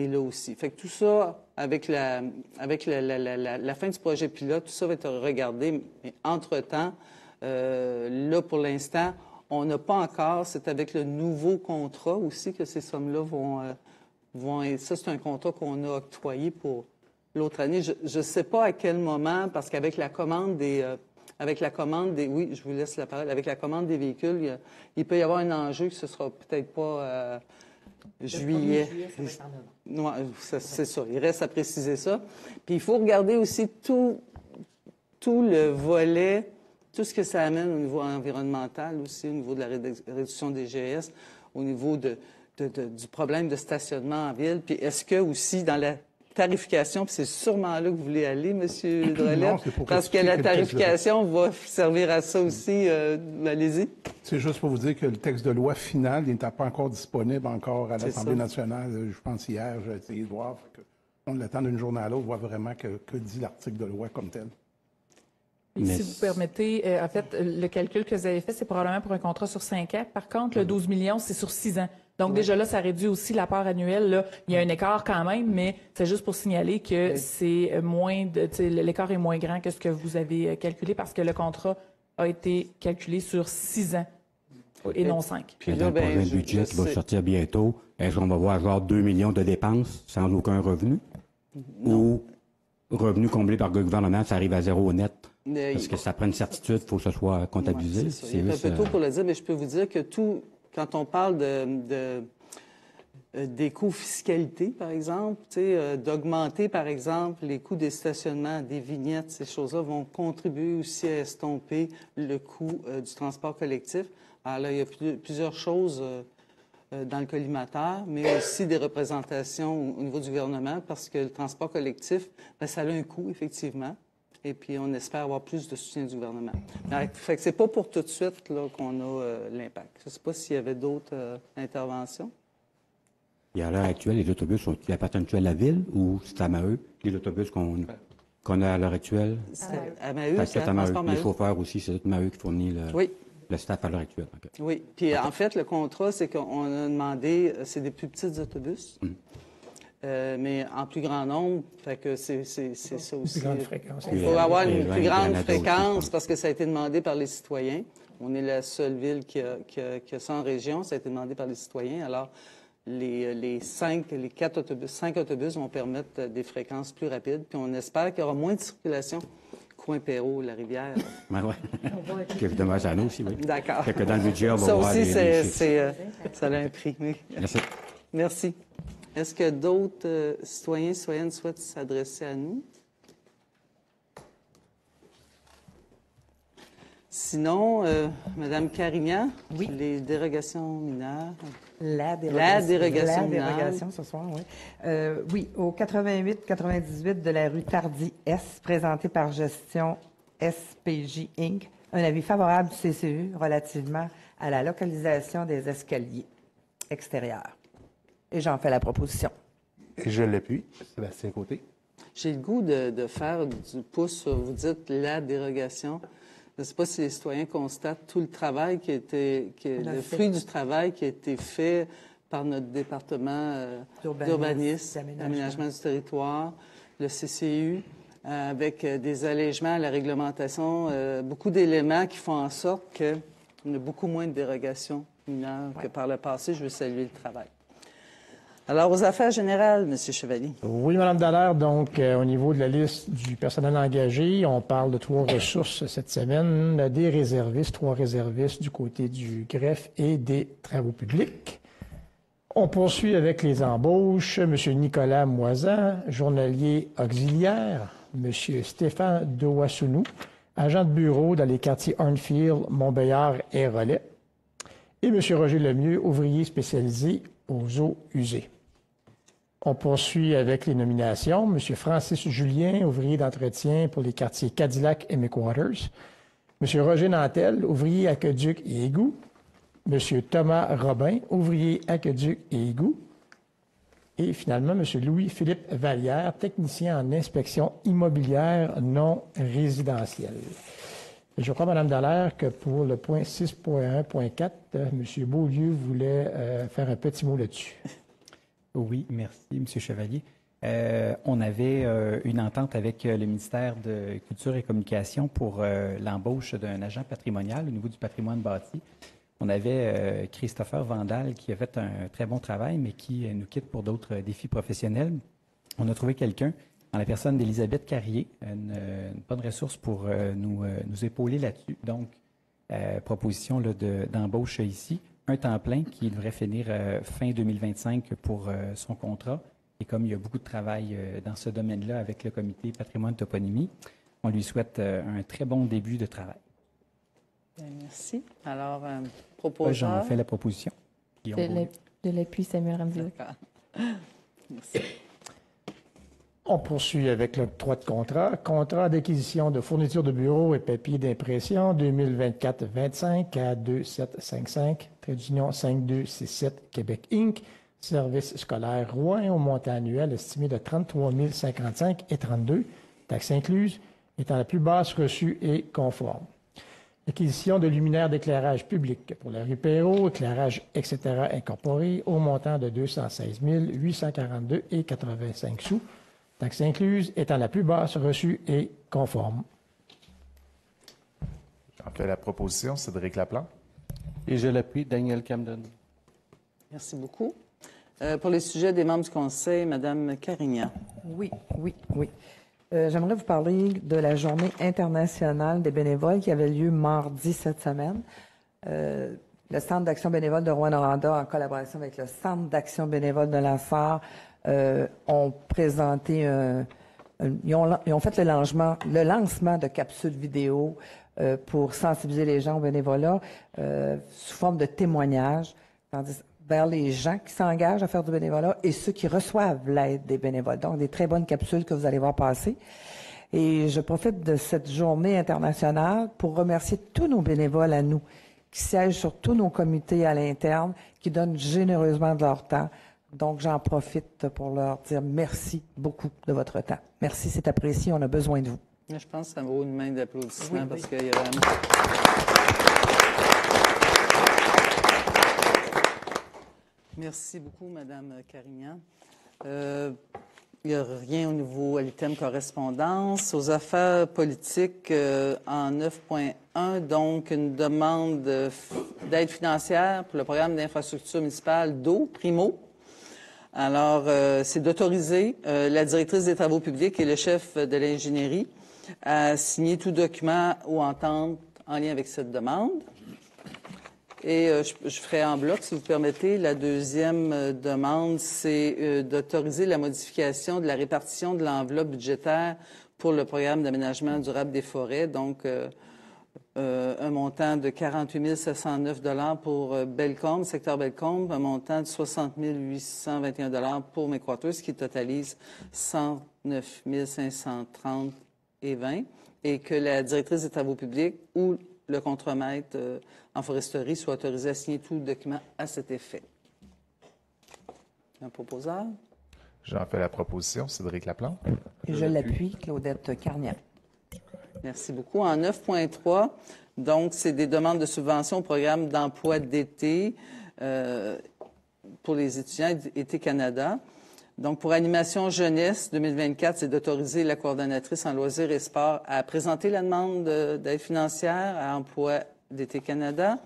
là aussi. Fait que tout ça, avec la fin du projet pilote, tout ça va être regardé. Mais entre-temps, là, pour l'instant, on n'a pas encore, c'est avec le nouveau contrat aussi que ces sommes-là vont être. Ça, c'est un contrat qu'on a octroyé pour l'autre année. Je ne sais pas à quel moment, parce qu'avec la commande des... oui, je vous laisse la parole. Avec la commande des véhicules, il peut y avoir un enjeu que ce ne sera peut-être pas juillet. Non, c'est ça. Il reste à préciser ça. Puis il faut regarder aussi tout le volet, tout ce que ça amène au niveau environnemental aussi, au niveau de la réduction des GS, au niveau du problème de stationnement en ville. Puis est-ce que aussi dans la tarification, puis c'est sûrement là que vous voulez aller, M. Drolet, parce que la tarification va servir à ça aussi. Allez-y. C'est juste pour vous dire que le texte de loi final n'était pas encore disponible encore à l'Assemblée nationale. Je pense hier, j'ai essayé de voir. On l'attend d'une journée à l'autre, voir vraiment que dit l'article de loi comme tel. Si vous permettez, en fait, le calcul que vous avez fait, c'est probablement pour un contrat sur 5 ans. Par contre, le 12 millions, c'est sur 6 ans. Donc, déjà là, ça réduit aussi la part annuelle. Là. Il y a un écart quand même, mais c'est juste pour signaler que c'est l'écart est moins grand que ce que vous avez calculé parce que le contrat a été calculé sur 6 ans et non 5. Puis là, dans le projet de budget qui va sortir bientôt, est-ce qu'on va voir genre 2 millions de dépenses sans aucun revenu? Ou revenu comblé par le gouvernement, ça arrive à zéro net? Parce que ça prend une certitude, il faut que ce soit comptabilisé. Ouais, c'est un peu tôt pour le dire, mais je peux vous dire que quand on parle des coûts fiscalité, par exemple, d'augmenter, par exemple, les coûts des stationnements, des vignettes, ces choses-là vont contribuer aussi à estomper le coût du transport collectif. Alors là, il y a plusieurs choses dans le collimateur, mais aussi des représentations au niveau du gouvernement, parce que le transport collectif, bien, ça a un coût, effectivement. Et puis, on espère avoir plus de soutien du gouvernement. Fait que c'est pas pour tout de suite là, qu'on a l'impact. Je ne sais pas s'il y avait d'autres interventions. Et à l'heure actuelle, les autobus appartiennent-ils à la ville ou c'est à Maheu, les autobus qu'on a à l'heure actuelle? C'est à Maheu, C'est à Maheu. Les chauffeurs aussi, c'est Maheu qui fournit le staff à l'heure actuelle. Okay. Oui. Puis en fait, le contrat, c'est qu'on a demandé, c'est des plus petits autobus, mais en plus grand nombre. Fait que c'est ça aussi. Plus grande fréquence. Il faut avoir une plus grande fréquence parce que ça a été demandé par les citoyens. On est la seule ville qui a ça en région. Ça a été demandé par les citoyens. Alors, les 5 autobus vont permettre des fréquences plus rapides. Puis on espère qu'il y aura moins de circulation. Coin-Perrault, la rivière. Oui, oui. Dommage à nous aussi, oui. D'accord. Que dans le budget, on va ça voir aussi, ça a un prix. Oui. Merci. Merci. Est-ce que d'autres citoyens souhaitent s'adresser à nous? Sinon, Mme Carignan, les dérogations mineures. La dérogation mineure. Ce soir, oui. Oui, au 88-98 de la rue Tardy-S, présenté par Gestion SPJ Inc., un avis favorable du CCU relativement à la localisation des escaliers extérieurs. Et j'en fais la proposition. Et je l'appuie. Sébastien Côté. J'ai le goût de faire du pouce sur, vous dites, la dérogation. Je ne sais pas si les citoyens constatent tout le travail le fruit du travail qui a été fait par notre département d'urbanisme, d'aménagement du territoire, le CCU, avec des allègements à la réglementation, beaucoup d'éléments qui font en sorte qu'il y a beaucoup moins de dérogations mineures que par le passé. Je veux saluer le travail. Alors, aux affaires générales, M. Chevalier. Oui, Mme Dallaire. Donc, au niveau de la liste du personnel engagé, on parle de 3 ressources cette semaine. Des réservistes, 3 réservistes du côté du greffe et des travaux publics. On poursuit avec les embauches. M. Nicolas Moisan, journalier auxiliaire. M. Stéphane Douassounou, agent de bureau dans les quartiers Hornfield, Montbéliard et Relais. Et M. Roger Lemieux, ouvrier spécialisé aux eaux usées. On poursuit avec les nominations. M. Francis Julien, ouvrier d'entretien pour les quartiers Cadillac et McWaters. M. Roger Nantel, ouvrier aqueduc et égout. M. Thomas Robin, ouvrier aqueduc et égout. Et finalement, M. Louis-Philippe Vallière, technicien en inspection immobilière non résidentielle. Je crois, Mme Dallaire, que pour le point 6.1.4, M. Beaulieu voulait faire un petit mot là-dessus. Oui, merci, M. Chevalier. On avait une entente avec le ministère de Culture et Communication pour l'embauche d'un agent patrimonial au niveau du patrimoine bâti. On avait Christopher Vandal qui a fait un très bon travail, mais qui nous quitte pour d'autres défis professionnels. On a trouvé quelqu'un en la personne d'Élisabeth Carrier, une bonne ressource pour nous épauler là-dessus. Donc, proposition d'embauche ici. Un temps plein qui devrait finir fin 2025 pour son contrat. Et comme il y a beaucoup de travail dans ce domaine-là avec le comité patrimoine toponymie, on lui souhaite un très bon début de travail. Bien, merci. Alors, proposeur. J'en fais la proposition. De l'appui, Samuel Ramsey. D'accord. Merci. On poursuit avec l'octroi de contrat. Contrat d'acquisition de fournitures de bureaux et papier d'impression 2024-25 à 2755, trait d'union 5267 Québec Inc., service scolaire Rouen au montant annuel estimé de 33 055 et 32, taxes incluses, étant la plus basse reçue et conforme. Acquisition de luminaires d'éclairage public pour la rue Perrault, éclairage, etc. incorporé au montant de 216 842 et 85 sous, taxes incluses, étant la plus basse reçue et conforme. J'en fais la proposition, Cédric Laplante. Et je l'appuie, Daniel Camden. Merci beaucoup. Pour les sujets des membres du Conseil, Mme Carignan. Oui. J'aimerais vous parler de la Journée internationale des bénévoles qui avait lieu mardi cette semaine. Le Centre d'action bénévole de Rouyn-Noranda, en collaboration avec le Centre d'action bénévole de la SAR, ont présenté, ils ont fait le lancement de capsules vidéo pour sensibiliser les gens au bénévolat sous forme de témoignages vers les gens qui s'engagent à faire du bénévolat et ceux qui reçoivent l'aide des bénévoles. Donc, des très bonnes capsules que vous allez voir passer. Et je profite de cette journée internationale pour remercier tous nos bénévoles à nous qui siègent sur tous nos comités à l'interne, qui donnent généreusement de leur temps Donc, j'en profite pour leur dire merci beaucoup de votre temps. Merci, c'est apprécié, on a besoin de vous. Je pense que ça vaut une main d'applaudissement parce qu'il y a vraiment... Merci beaucoup, Mme Carignan. Il n'y a rien au niveau à l'item correspondance. Aux affaires politiques, en 9.1, donc une demande d'aide financière pour le programme d'infrastructure municipale d'eau, Primo. Alors, c'est d'autoriser la directrice des travaux publics et le chef de l'ingénierie à signer tout document ou entente en lien avec cette demande. Et je ferai en bloc, si vous permettez. La deuxième demande, c'est d'autoriser la modification de la répartition de l'enveloppe budgétaire pour le programme d'aménagement durable des forêts. Donc, un montant de 48 709 $ pour Bellecombe, secteur Bellecombe, un montant de 60 821 $ pour McWater, ce qui totalise 109 530 et 20, et que la directrice des travaux publics ou le contremaître en foresterie soit autorisé à signer tout document à cet effet. Un proposeur? J'en fais la proposition. Cédric Laplante. Et je l'appuie, Claudette Carnian. Merci beaucoup. En 9.3, donc, c'est des demandes de subvention au programme d'emploi d'été pour les étudiants Été Canada. Donc, pour Animation Jeunesse 2024, c'est d'autoriser la coordonnatrice en loisirs et sports à présenter la demande d'aide financière à Emploi d'été Canada.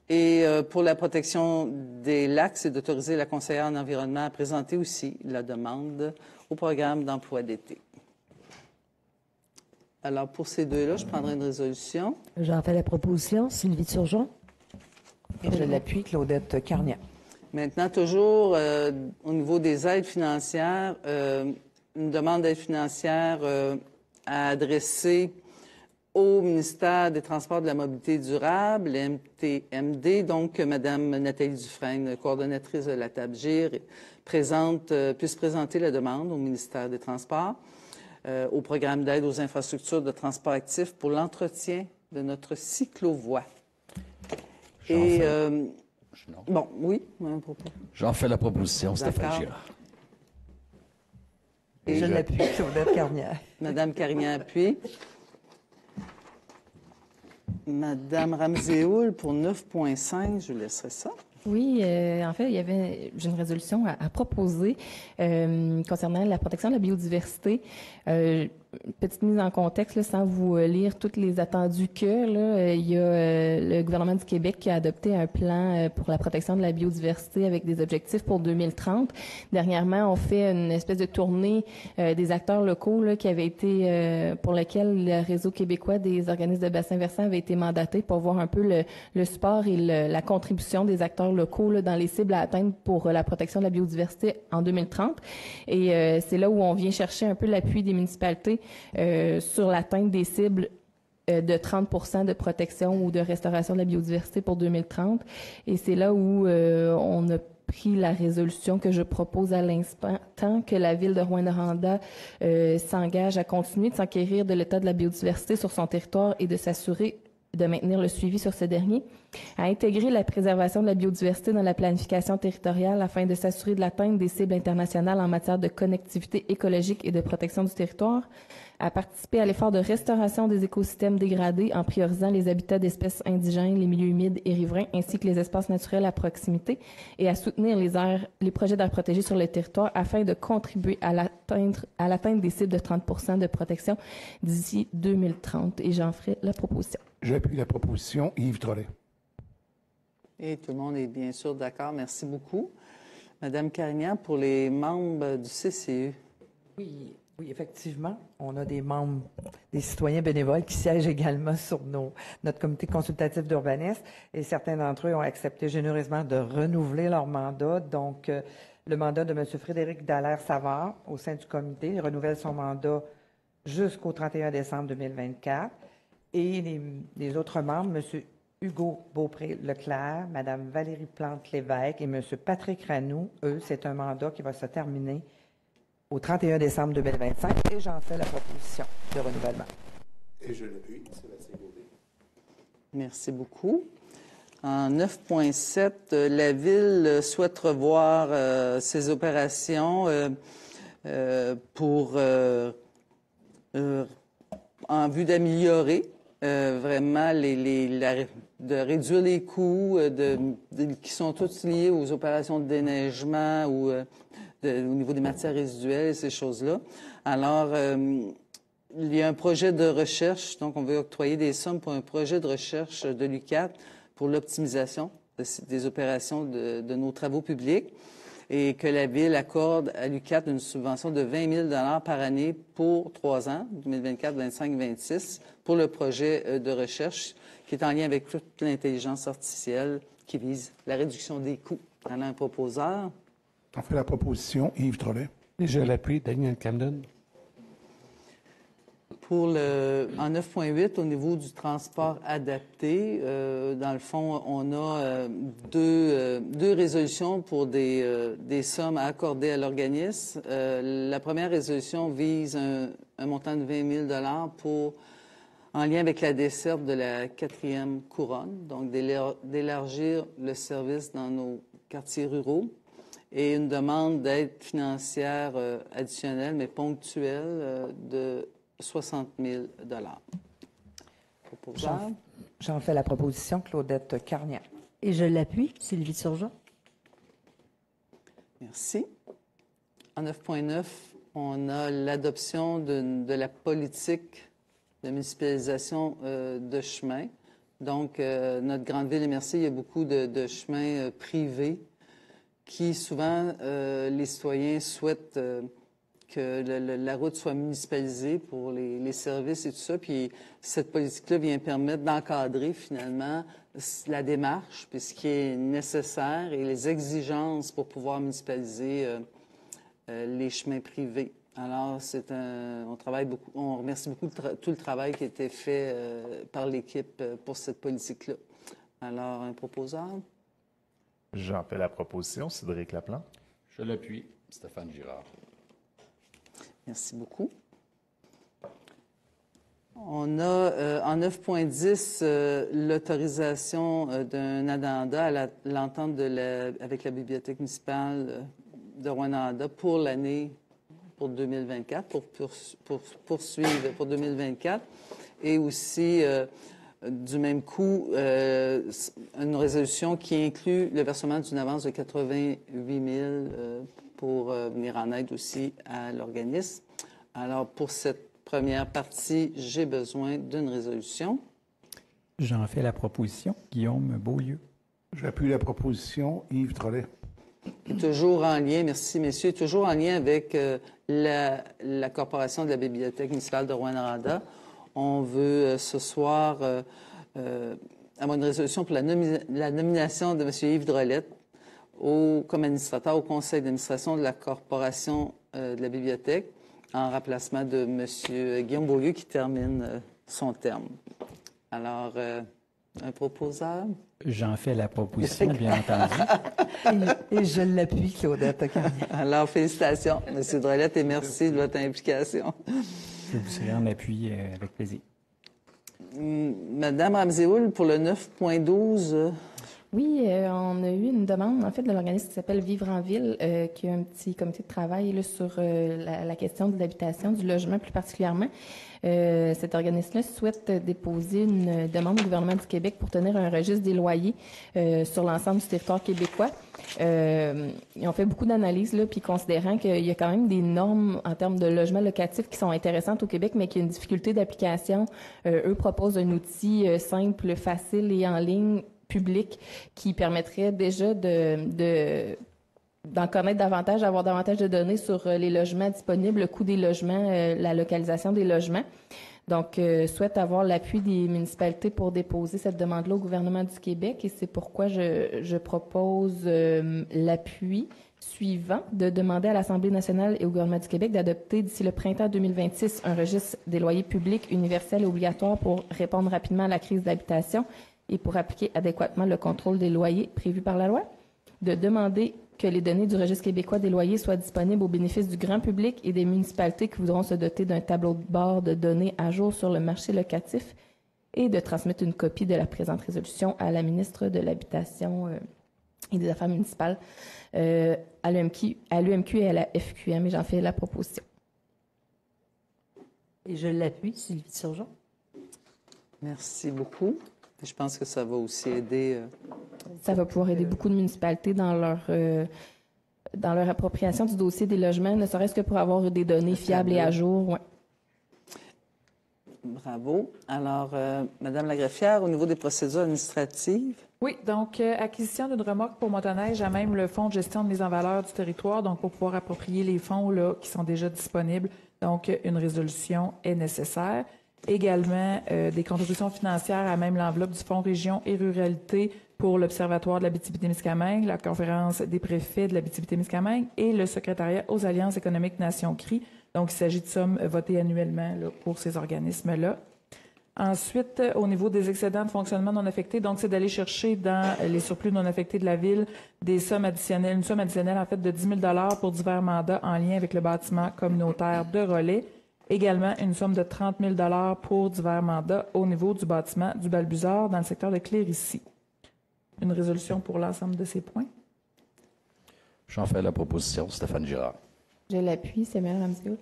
Et pour la protection des lacs, c'est d'autoriser la conseillère en environnement à présenter aussi la demande au programme d'emploi d'été. Alors, pour ces deux-là, je prendrai une résolution. J'en fais la proposition. Sylvie Turgeon. Et je l'appuie, Claudette Carnian. Maintenant, toujours au niveau des aides financières, une demande d'aide financière à adresser au ministère des Transports et de la Mobilité durable, MTMD, donc Mme Nathalie Dufresne, coordonnatrice de la table GIR, puisse présenter la demande au ministère des Transports au programme d'aide aux infrastructures de transport actif pour l'entretien de notre cyclovoie. Et... bon, oui, un propos. J'en fais la proposition, Stéphane Girard. Et je l'appuie, Claudette Carnian. Madame Carignan appuie. Madame Ramsey-Houle, pour 9.5, je vous laisserai ça. Oui, en fait, j'ai une résolution à proposer concernant la protection de la biodiversité. Petite mise en contexte, là, sans vous lire toutes les attendus il y a le gouvernement du Québec qui a adopté un plan pour la protection de la biodiversité avec des objectifs pour 2030. Dernièrement, on fait une espèce de tournée des acteurs locaux là, qui avait été pour lequel le réseau québécois des organismes de bassin versant avait été mandaté pour voir un peu le support et la contribution des acteurs locaux là, dans les cibles à atteindre pour la protection de la biodiversité en 2030. Et c'est là où on vient chercher un peu l'appui des municipalités sur l'atteinte des cibles de 30% de protection ou de restauration de la biodiversité pour 2030. Et c'est là où on a pris la résolution que je propose à l'instant, tant que la Ville de Rouyn-Noranda s'engage à continuer de s'enquérir de l'état de la biodiversité sur son territoire et de s'assurer de maintenir le suivi sur ce dernier, à intégrer la préservation de la biodiversité dans la planification territoriale afin de s'assurer de l'atteinte des cibles internationales en matière de connectivité écologique et de protection du territoire, à participer à l'effort de restauration des écosystèmes dégradés en priorisant les habitats d'espèces indigènes, les milieux humides et riverains, ainsi que les espaces naturels à proximité, et à soutenir les projets d'aires protégées sur le territoire afin de contribuer à l'atteinte des cibles de 30% de protection d'ici 2030. Et j'en ferai la proposition. J'appuie la proposition. Yves Trollet. Et tout le monde est bien sûr d'accord. Merci beaucoup. Madame Carignan, pour les membres du CCE. Oui, effectivement. On a des membres, des citoyens bénévoles qui siègent également sur notre comité consultatif d'urbanisme et certains d'entre eux ont accepté généreusement de renouveler leur mandat. Donc, le mandat de M. Frédéric Dallaire-Savard au sein du comité, il renouvelle son mandat jusqu'au 31 décembre 2024. Et les autres membres, M. Hugo Beaupré-Leclerc, Mme Valérie Plante-Lévesque et M. Patrick Ranoux, eux, c'est un mandat qui va se terminer au 31 décembre 2025 et j'en fais la proposition de renouvellement. Et je l'appuie, Sébastien Gaudin. Merci beaucoup. En 9.7, la Ville souhaite revoir ses opérations en vue d'améliorer vraiment de réduire les coûts qui sont tous liés aux opérations de déneigement ou au niveau des matières résiduelles et ces choses-là. Alors, il y a un projet de recherche, donc on veut octroyer des sommes pour un projet de recherche de l'UQAT pour l'optimisation des opérations de nos travaux publics et que la Ville accorde à l'UQAT une subvention de 20 000 par année pour 3 ans, 2024, 25, 26, pour le projet de recherche qui est en lien avec toute l'intelligence artificielle qui vise la réduction des coûts. On a un proposeur. On fait la proposition. Yves Drolet. Et je l'appuie. Daniel Camden. En 9.8, au niveau du transport adapté, dans le fond, on a deux résolutions pour des sommes à accorder à l'organisme. La première résolution vise un montant de 20 000 en lien avec la desserte de la 4e couronne, donc d'élargir le service dans nos quartiers ruraux, et une demande d'aide financière additionnelle, mais ponctuelle, de 60 000 J'en fais la proposition, Claudette Carnier. Et je l'appuie, Sylvie Turgeon. Merci. En 9.9, on a l'adoption de la politique de municipalisation de chemins. Donc, notre grande ville, et merci, il y a beaucoup de chemins privés qui, souvent, les citoyens souhaitent que la route soit municipalisée pour les services et tout ça. Puis cette politique-là vient permettre d'encadrer, finalement, la démarche, puis ce qui est nécessaire et les exigences pour pouvoir municipaliser les chemins privés. Alors, on travaille beaucoup, on remercie beaucoup tout le travail qui a été fait par l'équipe pour cette politique-là. Alors, un proposeur? J'en fais la proposition. Cédric Laplante. Je l'appuie. Stéphane Girard. Merci beaucoup. On a en 9.10 l'autorisation d'un addenda à l'entente avec la Bibliothèque municipale de Rouyn-Noranda pour l'année pour 2024, pour poursuivre pour 2024. Et aussi, du même coup, une résolution qui inclut le versement d'une avance de 88 000 pour venir en aide aussi à l'organisme. Alors, pour cette première partie, j'ai besoin d'une résolution. J'en fais la proposition. Guillaume Beaulieu. J'appuie la proposition. Yves Drolet. Toujours en lien, merci messieurs, toujours en lien avec la Corporation de la Bibliothèque municipale de Rouyn-Noranda. On veut ce soir avoir une résolution pour la nomination de M. Yves Drolet comme administrateur au conseil d'administration de la Corporation de la Bibliothèque en remplacement de M. Guillaume Beaulieu qui termine son terme. Alors, un proposeur? J'en fais la proposition, bien entendu. Et je l'appuie, Claudette. Alors, félicitations, M. Drolet, et merci de votre implication. Je vous serai en appui avec plaisir. Madame Ramsey-Houle, pour le 9.12... Oui, on a eu une demande, en fait, de l'organisme qui s'appelle Vivre en Ville, qui a un petit comité de travail là, sur la question de l'habitation, du logement plus particulièrement. Cet organisme-là souhaite déposer une demande au gouvernement du Québec pour tenir un registre des loyers sur l'ensemble du territoire québécois. Ils ont fait beaucoup d'analyses, là, puis considérant qu'il y a quand même des normes en termes de logement locatif qui sont intéressantes au Québec, mais qu'il y a une difficulté d'application. Eux proposent un outil simple, facile et en ligne, public, qui permettrait déjà d'en connaître davantage, d'avoir davantage de données sur les logements disponibles, le coût des logements, la localisation des logements. Donc, souhaite avoir l'appui des municipalités pour déposer cette demande-là au gouvernement du Québec et c'est pourquoi je propose l'appui suivant de demander à l'Assemblée nationale et au gouvernement du Québec d'adopter d'ici le printemps 2026 un registre des loyers publics universel et obligatoire pour répondre rapidement à la crise d'habitation et pour appliquer adéquatement le contrôle des loyers prévu par la loi, de demander que les données du registre québécois des loyers soient disponibles au bénéfice du grand public et des municipalités qui voudront se doter d'un tableau de bord de données à jour sur le marché locatif et de transmettre une copie de la présente résolution à la ministre de l'Habitation et des Affaires municipales, à l'UMQ et à la FQM, et j'en fais la proposition. Et je l'appuie, Sylvie Turgeon. Merci beaucoup. Je pense que ça va aussi aider. Ça va pouvoir aider beaucoup de municipalités dans leur appropriation du dossier des logements, ne serait-ce que pour avoir des données fiables et à jour. Ouais. Bravo. Alors, Madame la greffière, au niveau des procédures administratives. Oui, donc acquisition d'une remorque pour motoneige à même le fonds de gestion de mise en valeur du territoire, donc pour pouvoir approprier les fonds là, qui sont déjà disponibles. Donc, une résolution est nécessaire. Également, des contributions financières à même l'enveloppe du Fonds Région et Ruralité pour l'Observatoire de l'Abitibi-Témiscamingue, la Conférence des préfets de l'Abitibi-Témiscamingue et le Secrétariat aux Alliances économiques Nation-CRI. Donc, il s'agit de sommes votées annuellement là, pour ces organismes-là. Ensuite, au niveau des excédents de fonctionnement non affectés, donc c'est d'aller chercher dans les surplus non affectés de la Ville des sommes additionnelles, une somme additionnelle en fait de 10 000 $ pour divers mandats en lien avec le bâtiment communautaire de relais. Également, une somme de 30 000 $ pour divers mandats au niveau du bâtiment du Balbuzard dans le secteur de Clérici. Une résolution pour l'ensemble de ces points. J'en fais la proposition, Stéphane Girard. Je l'appuie, c'est Mme Ramsey.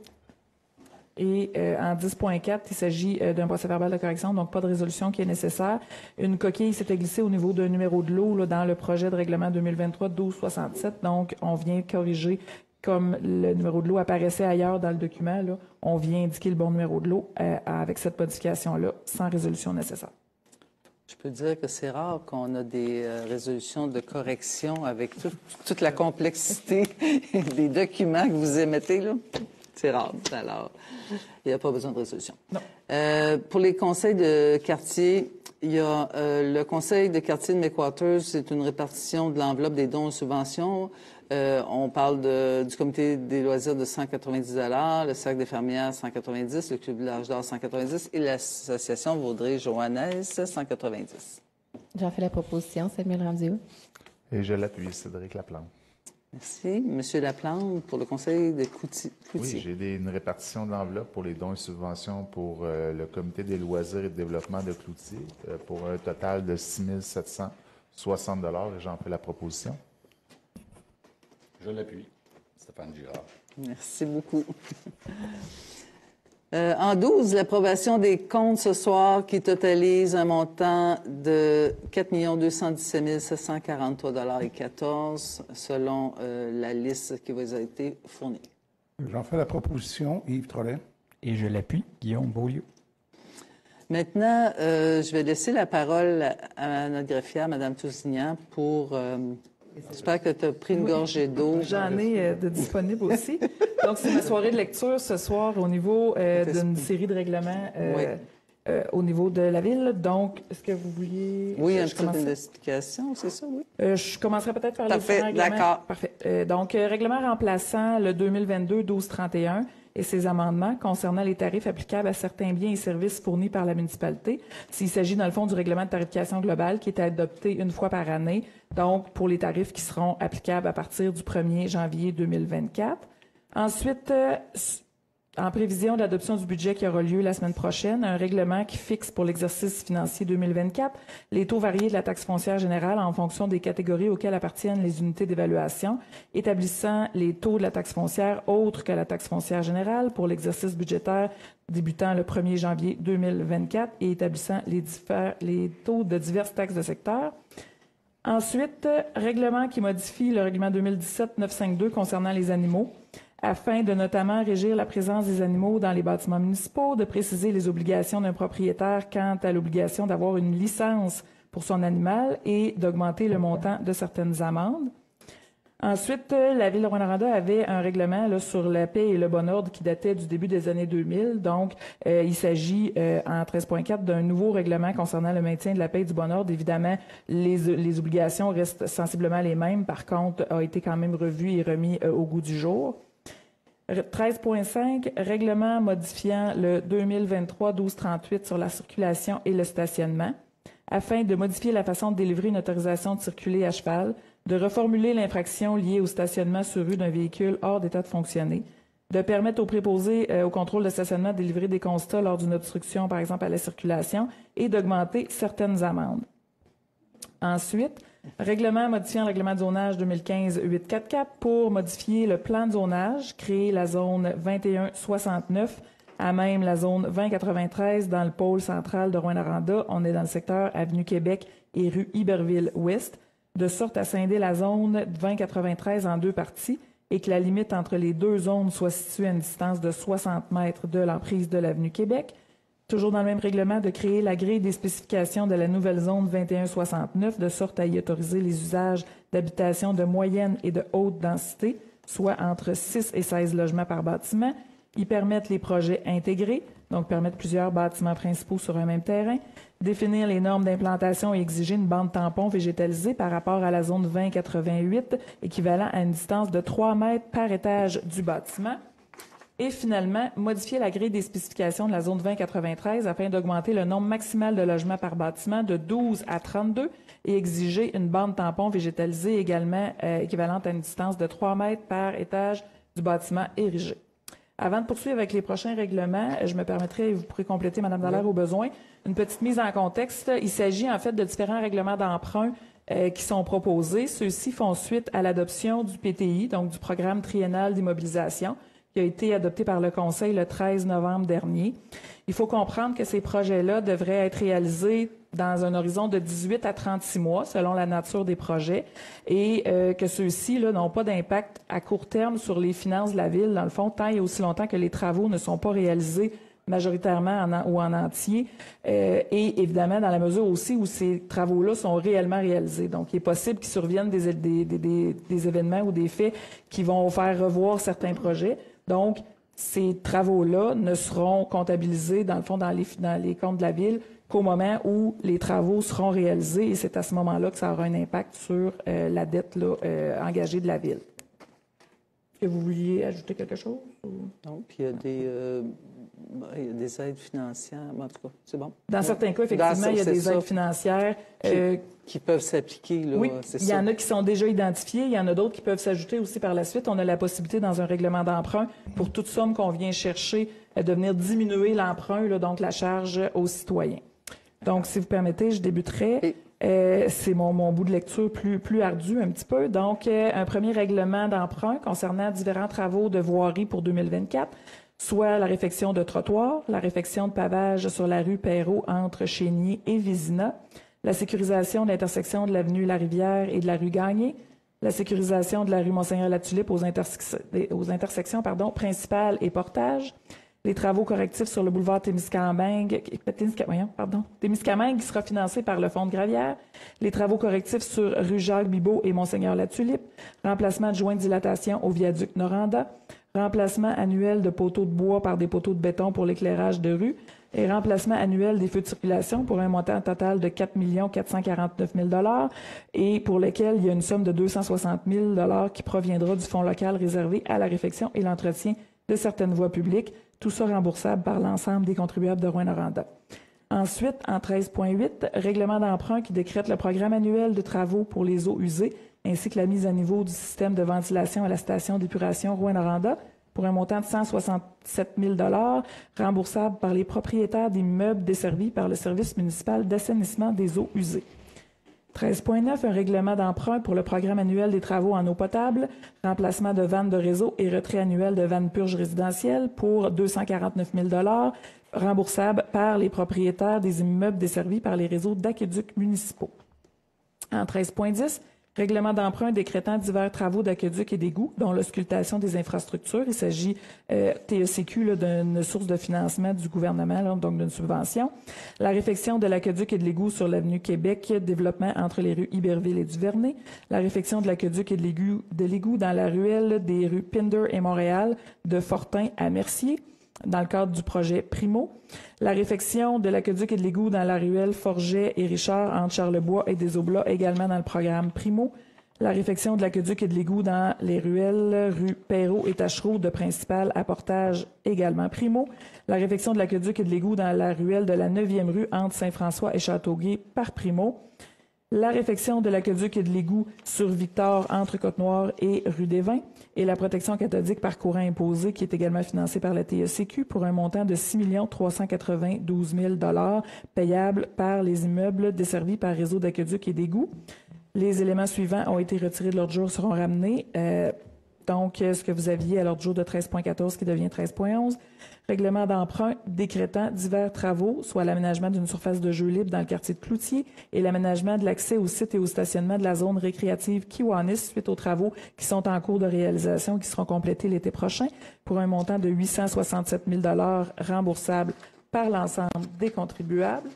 Et en 10.4, il s'agit d'un procès-verbal de correction, donc pas de résolution qui est nécessaire. Une coquille s'était glissée au niveau d'un numéro de lot là, dans le projet de règlement 2023-1267. Donc, on vient corriger, comme le numéro de lot apparaissait ailleurs dans le document, là, on vient indiquer le bon numéro de lot avec cette modification-là, sans résolution nécessaire. Je peux dire que c'est rare qu'on a des résolutions de correction avec toute la complexité des documents que vous émettez, là. C'est rare. Alors, il n'y a pas besoin de résolution. Non. Pour les conseils de quartier, il y a le conseil de quartier de McWater, c'est une répartition de l'enveloppe des dons et subventions. On parle du comité des loisirs de 190 $, le cercle des fermières 190, le club du Large d'Or 190 et l'association Vaudrey-Joannès 190. J'en fais la proposition, Samuel Ramsey. Et je l'appuie, Cédric Laplante. Merci. Monsieur Laplante, pour le conseil de Cloutier. Oui, j'ai une répartition de l'enveloppe pour les dons et subventions pour le comité des loisirs et de développement de Cloutier pour un total de 6 760 $ et j'en fais la proposition. Je l'appuie, Stéphane Girard. Merci beaucoup. En 12, l'approbation des comptes ce soir qui totalise un montant de 4 217 743,14 $ selon la liste qui vous a été fournie. J'en fais la proposition, Yves Trollet. Et je l'appuie, Guillaume Beaulieu. Maintenant, je vais laisser la parole à notre greffière, Mme Tousignan, pour... J'espère que tu as pris une gorgée d'eau. J'en ai de disponible aussi. Donc, c'est ma soirée de lecture ce soir au niveau d'une série de règlements au niveau de la Ville. Donc, est-ce que vous vouliez... Oui, un petit peu d'explication, c'est ça, oui? Je commencerai peut-être par les différents règlements. D'accord. Parfait. Donc, règlement remplaçant le 2022-1231 et ses amendements concernant les tarifs applicables à certains biens et services fournis par la municipalité. S'il s'agit, dans le fond, du règlement de tarification globale qui est adopté une fois par année, donc pour les tarifs qui seront applicables à partir du 1er janvier 2024. Ensuite, en prévision de l'adoption du budget qui aura lieu la semaine prochaine, un règlement qui fixe pour l'exercice financier 2024 les taux variés de la taxe foncière générale en fonction des catégories auxquelles appartiennent les unités d'évaluation, établissant les taux de la taxe foncière autres que la taxe foncière générale pour l'exercice budgétaire débutant le 1er janvier 2024 et établissant les taux de diverses taxes de secteur. Ensuite, règlement qui modifie le règlement 2017-952 concernant les animaux, afin de notamment régir la présence des animaux dans les bâtiments municipaux, de préciser les obligations d'un propriétaire quant à l'obligation d'avoir une licence pour son animal et d'augmenter le montant de certaines amendes. Ensuite, la Ville de Rouyn-Noranda avait un règlement là, sur la paix et le bon ordre qui datait du début des années 2000. Donc, il s'agit en 13.4 d'un nouveau règlement concernant le maintien de la paix et du bon ordre. Évidemment, les obligations restent sensiblement les mêmes. Par contre, a été quand même revu et remis au goût du jour. 13.5, règlement modifiant le 2023-1238 sur la circulation et le stationnement, afin de modifier la façon de délivrer une autorisation de circuler à cheval, de reformuler l'infraction liée au stationnement sur rue d'un véhicule hors d'état de fonctionner, de permettre aux préposés au contrôle de stationnement de délivrer des constats lors d'une obstruction, par exemple, à la circulation, et d'augmenter certaines amendes. Ensuite, règlement modifiant le règlement de zonage 2015-844 pour modifier le plan de zonage, créer la zone 2169 à même la zone 2093 dans le pôle central de Rouyn-Noranda. On est dans le secteur Avenue Québec et rue Iberville-Ouest, de sorte à scinder la zone 2093 en deux parties et que la limite entre les deux zones soit située à une distance de 60 mètres de l'emprise de l'Avenue Québec. Toujours dans le même règlement, de créer la grille des spécifications de la nouvelle zone 2169, de sorte à y autoriser les usages d'habitation de moyenne et de haute densité, soit entre 6 et 16 logements par bâtiment, y permettre les projets intégrés, donc permettre plusieurs bâtiments principaux sur un même terrain, définir les normes d'implantation et exiger une bande tampon végétalisée par rapport à la zone 2088, équivalent à une distance de 3 mètres par étage du bâtiment. Et finalement, modifier la grille des spécifications de la zone 2093 afin d'augmenter le nombre maximal de logements par bâtiment de 12 à 32 et exiger une bande tampon végétalisée également équivalente à une distance de 3 mètres par étage du bâtiment érigé. Avant de poursuivre avec les prochains règlements, je me permettrai, vous pourrez compléter, Mme Dallaire, au besoin, une petite mise en contexte. Il s'agit en fait de différents règlements d'emprunt qui sont proposés. Ceux-ci font suite à l'adoption du PTI, donc du programme triennal d'immobilisation, qui a été adopté par le Conseil le 13 novembre dernier. Il faut comprendre que ces projets-là devraient être réalisés dans un horizon de 18 à 36 mois, selon la nature des projets, et que ceux-ci n'ont pas d'impact à court terme sur les finances de la Ville, dans le fond, tant et aussi longtemps que les travaux ne sont pas réalisés majoritairement ou en entier, et évidemment dans la mesure aussi où ces travaux-là sont réellement réalisés. Donc, il est possible qu'il survienne des événements ou des faits qui vont faire revoir certains projets. Donc, ces travaux-là ne seront comptabilisés, dans le fond, dans les comptes de la Ville qu'au moment où les travaux seront réalisés, et c'est à ce moment-là que ça aura un impact sur la dette engagée de la Ville. Est-ce que vous vouliez ajouter quelque chose? Non, puis il y a des aides financières. En tout cas, c'est bon. Dans certains cas, effectivement, il y a des aides financières qui peuvent s'appliquer. Là, oui, il y en a qui sont déjà identifiées. Il y en a d'autres qui peuvent s'ajouter aussi par la suite. On a la possibilité, dans un règlement d'emprunt, pour toute somme qu'on vient chercher, de venir diminuer l'emprunt, donc la charge aux citoyens. Donc, si vous permettez, je débuterai. C'est mon bout de lecture plus ardu un petit peu. Donc, un premier règlement d'emprunt concernant différents travaux de voirie pour 2024, soit la réfection de trottoirs, la réfection de pavage sur la rue Perrault entre Chénier et Vézina, la sécurisation de l'intersection de l'avenue La-Rivière et de la rue Gagné, la sécurisation de la rue Monseigneur-la-Tulipe aux intersections principales et portages, les travaux correctifs sur le boulevard Témiscamingue qui sera financé par le Fonds de Gravière, les travaux correctifs sur rue Jacques-Bibeau et Monseigneur-la-Tulipe, remplacement de joints de dilatation au viaduc Noranda, remplacement annuel de poteaux de bois par des poteaux de béton pour l'éclairage de rue et remplacement annuel des feux de circulation pour un montant total de 4 449 000 $ et pour lequel il y a une somme de 260 000 $ qui proviendra du fonds local réservé à la réfection et l'entretien de certaines voies publiques, tout ça remboursable par l'ensemble des contribuables de Rouyn-Noranda. Ensuite, en 13.8, règlement d'emprunt qui décrète le programme annuel de travaux pour les eaux usées ainsi que la mise à niveau du système de ventilation à la station d'épuration Rouyn-Noranda pour un montant de 167 000 $ remboursable par les propriétaires d'immeubles desservis par le service municipal d'assainissement des eaux usées. 13.9, un règlement d'emprunt pour le programme annuel des travaux en eau potable, remplacement de vannes de réseau et retrait annuel de vannes purges résidentielles pour 249 000 $ remboursable par les propriétaires des immeubles desservis par les réseaux d'aqueducs municipaux. En 13.10, règlement d'emprunt décrétant divers travaux d'aqueduc et d'égouts, dont l'auscultation des infrastructures. Il s'agit, TECQ, d'une source de financement du gouvernement, donc d'une subvention. La réfection de l'aqueduc et de l'égout sur l'avenue Québec, développement entre les rues Iberville et Duvernay. La réfection de l'aqueduc et de l'égout dans la ruelle des rues Pinder et Montréal, de Fortin à Mercier, dans le cadre du projet Primo. La réfection de l'aqueduc et de l'égout dans la ruelle Forget et Richard entre Charlebois et des Oblats, également dans le programme Primo. La réfection de l'aqueduc et de l'égout dans les ruelles rue Perrault et Tachereau de Principal à Portage, également Primo. La réfection de l'aqueduc et de l'égout dans la ruelle de la 9e rue entre Saint-François et Châteauguay par Primo. la réfection de l'aqueduc et de l'égout sur Victor entre Côte-Noire et rue des Vins et la protection cathodique par courant imposé qui est également financée par la TECQ pour un montant de 6 392 000 $ payable par les immeubles desservis par réseau d'aqueduc et d'égouts. Les éléments suivants ont été retirés de l'ordre du jour, seront ramenés. Donc, ce que vous aviez à l'ordre du jour de 13.14 qui devient 13.11. Règlement d'emprunt décrétant divers travaux, soit l'aménagement d'une surface de jeu libre dans le quartier de Cloutier et l'aménagement de l'accès au site et au stationnement de la zone récréative Kiwanis suite aux travaux qui sont en cours de réalisation et qui seront complétés l'été prochain pour un montant de 867 000 $ remboursables par l'ensemble des contribuables.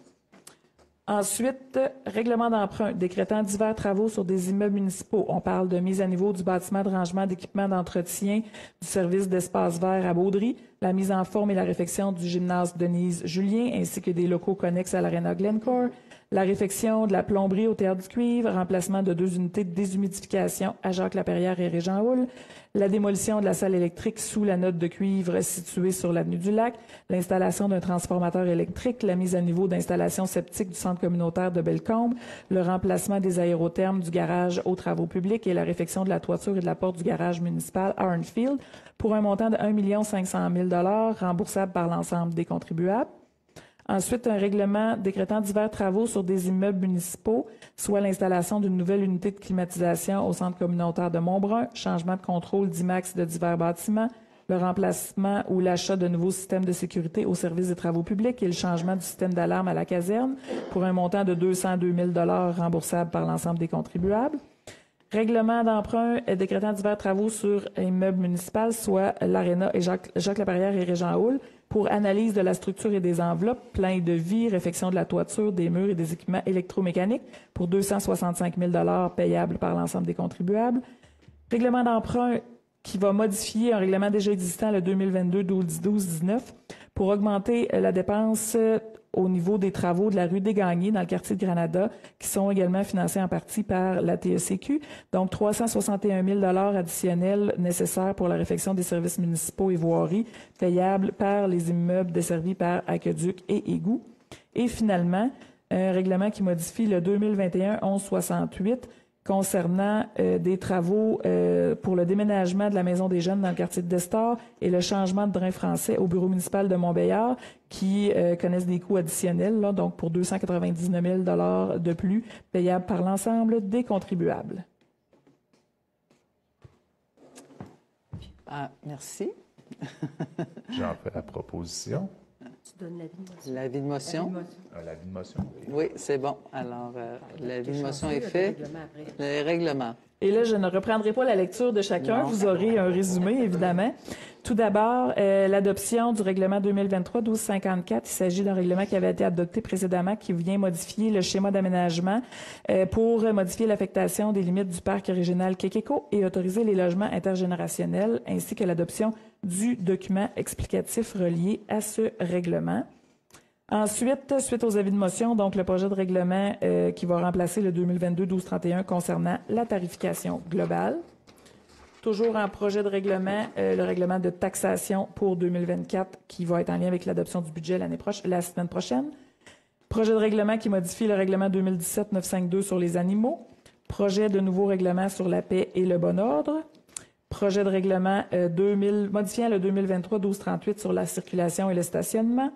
Ensuite, règlement d'emprunt décrétant divers travaux sur des immeubles municipaux. On parle de mise à niveau du bâtiment de rangement d'équipements d'entretien du service d'espace vert à Baudry, la mise en forme et la réfection du gymnase Denise-Julien, ainsi que des locaux connexes à l'Arena Glencore, la réfection de la plomberie au Théâtre du Cuivre, remplacement de 2 unités de déshumidification à Jacques-Lapierre et Régent-Houle, la démolition de la salle électrique sous la note de cuivre située sur l'avenue du Lac, l'installation d'un transformateur électrique, la mise à niveau d'installations sceptiques du centre communautaire de Bellecombe, le remplacement des aérothermes du garage aux travaux publics et la réfection de la toiture et de la porte du garage municipal à Arnfield pour un montant de 1 500 000 $ remboursable par l'ensemble des contribuables. Ensuite, un règlement décrétant divers travaux sur des immeubles municipaux, soit l'installation d'une nouvelle unité de climatisation au centre communautaire de Montbrun, changement de contrôle d'IMAX de divers bâtiments, le remplacement ou l'achat de nouveaux systèmes de sécurité au service des travaux publics et le changement du système d'alarme à la caserne pour un montant de 202 000 $ remboursable par l'ensemble des contribuables. Règlement d'emprunt décrétant divers travaux sur un immeuble municipal, soit l'Arena et Jacques-Lapierre et Régent-Houle, pour analyse de la structure et des enveloppes, plein de vie, réfection de la toiture, des murs et des équipements électromécaniques pour 265 000 $ payables par l'ensemble des contribuables. Règlement d'emprunt qui va modifier un règlement déjà existant, le 2022-12-19, pour augmenter la dépense au niveau des travaux de la rue des Gagnés dans le quartier de Granada, qui sont également financés en partie par la TECQ. Donc, 361 000 $ additionnels nécessaires pour la réfection des services municipaux et voiries, payables par les immeubles desservis par aqueduc et égouts. Et finalement, un règlement qui modifie le 2021-1168 concernant des travaux pour le déménagement de la Maison des Jeunes dans le quartier de Destor et le changement de drain français au bureau municipal de Montbéliard qui connaissent des coûts additionnels, là, donc pour 299 000 $ de plus, payables par l'ensemble des contribuables. Ah, merci. J'en fais la proposition. Tu donnes l'avis de motion. L'avis de motion. L'avis de motion. Oui, c'est bon. Alors, l'avis de motion est fait. Le règlement. Et là, je ne reprendrai pas la lecture de chacun. Non. Vous aurez un résumé, évidemment. Tout d'abord, l'adoption du règlement 2023-1254. Il s'agit d'un règlement qui avait été adopté précédemment, qui vient modifier le schéma d'aménagement pour modifier l'affectation des limites du parc régional Quéquéco et autoriser les logements intergénérationnels, ainsi que l'adoption du document explicatif relié à ce règlement. Ensuite, suite aux avis de motion, donc le projet de règlement qui va remplacer le 2022-1231 concernant la tarification globale. Toujours en projet de règlement, le règlement de taxation pour 2024 qui va être en lien avec l'adoption du budget la semaine prochaine. Projet de règlement qui modifie le règlement 2017-952 sur les animaux. Projet de nouveau règlement sur la paix et le bon ordre. Projet de règlement modifiant le 2023-1238 sur la circulation et le stationnement.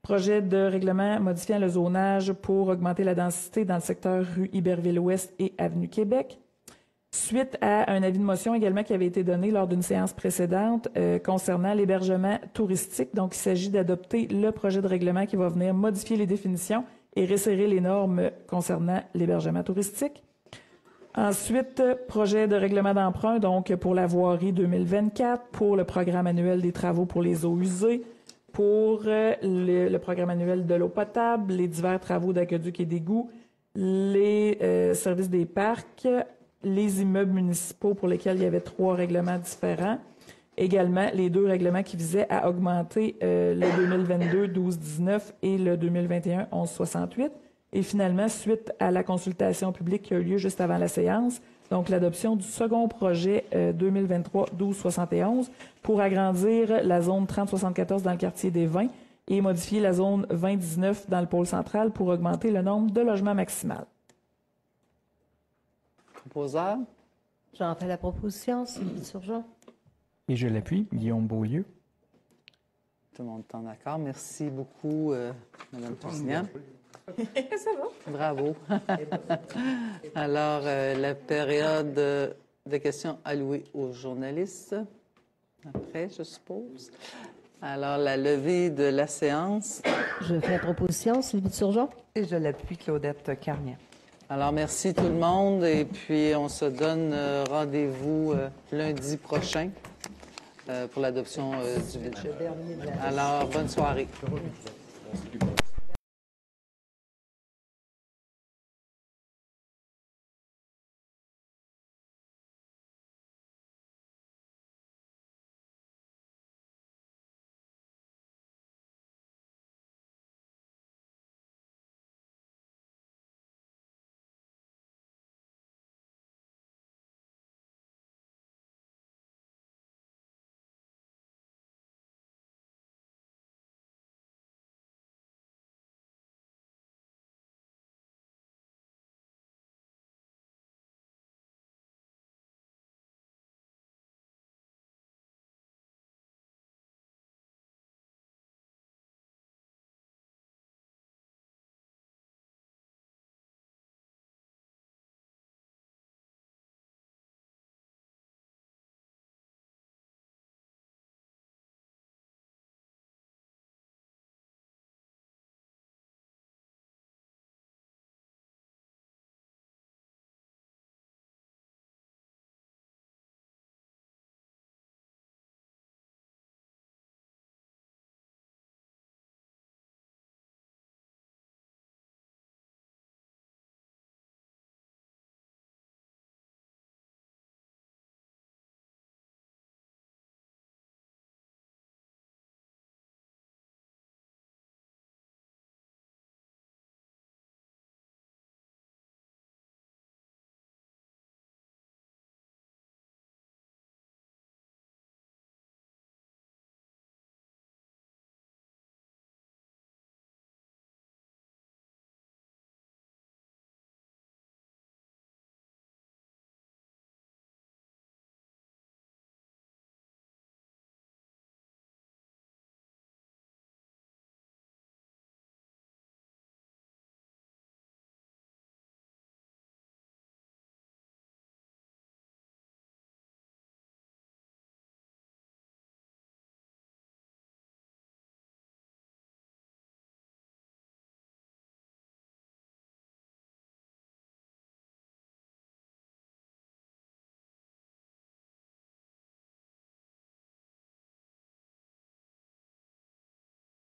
Projet de règlement modifiant le zonage pour augmenter la densité dans le secteur rue Iberville-Ouest et Avenue Québec. Suite à un avis de motion également qui avait été donné lors d'une séance précédente concernant l'hébergement touristique. Donc, il s'agit d'adopter le projet de règlement qui va venir modifier les définitions et resserrer les normes concernant l'hébergement touristique. Ensuite, projet de règlement d'emprunt, donc pour la voirie 2024, pour le programme annuel des travaux pour les eaux usées, pour le programme annuel de l'eau potable, les divers travaux d'aqueduc et d'égouts, les services des parcs, les immeubles municipaux pour lesquels il y avait 3 règlements différents, également les 2 règlements qui visaient à augmenter le 2022-1219 et le 2021-1168. Et finalement, suite à la consultation publique qui a eu lieu juste avant la séance, donc l'adoption du second projet 2023-1271 pour agrandir la zone 3074 dans le quartier des Vins et modifier la zone 2019 dans le pôle central pour augmenter le nombre de logements maximal. Proposeur? J'en fais la proposition, Sylvie Turgeon. Et je l'appuie, Guillaume Beaulieu. Tout le monde est en accord. Merci beaucoup, Mme Tousignan. Ça va. Bravo. Alors, la période de questions allouée aux journalistes. Après, je suppose. Alors, la levée de la séance. Je fais la proposition, Sylvie Turgeon. Et je l'appuie, Claudette Carnier. Alors, merci tout le monde. Et puis, on se donne rendez-vous lundi prochain pour l'adoption du budget. Alors, bonne soirée.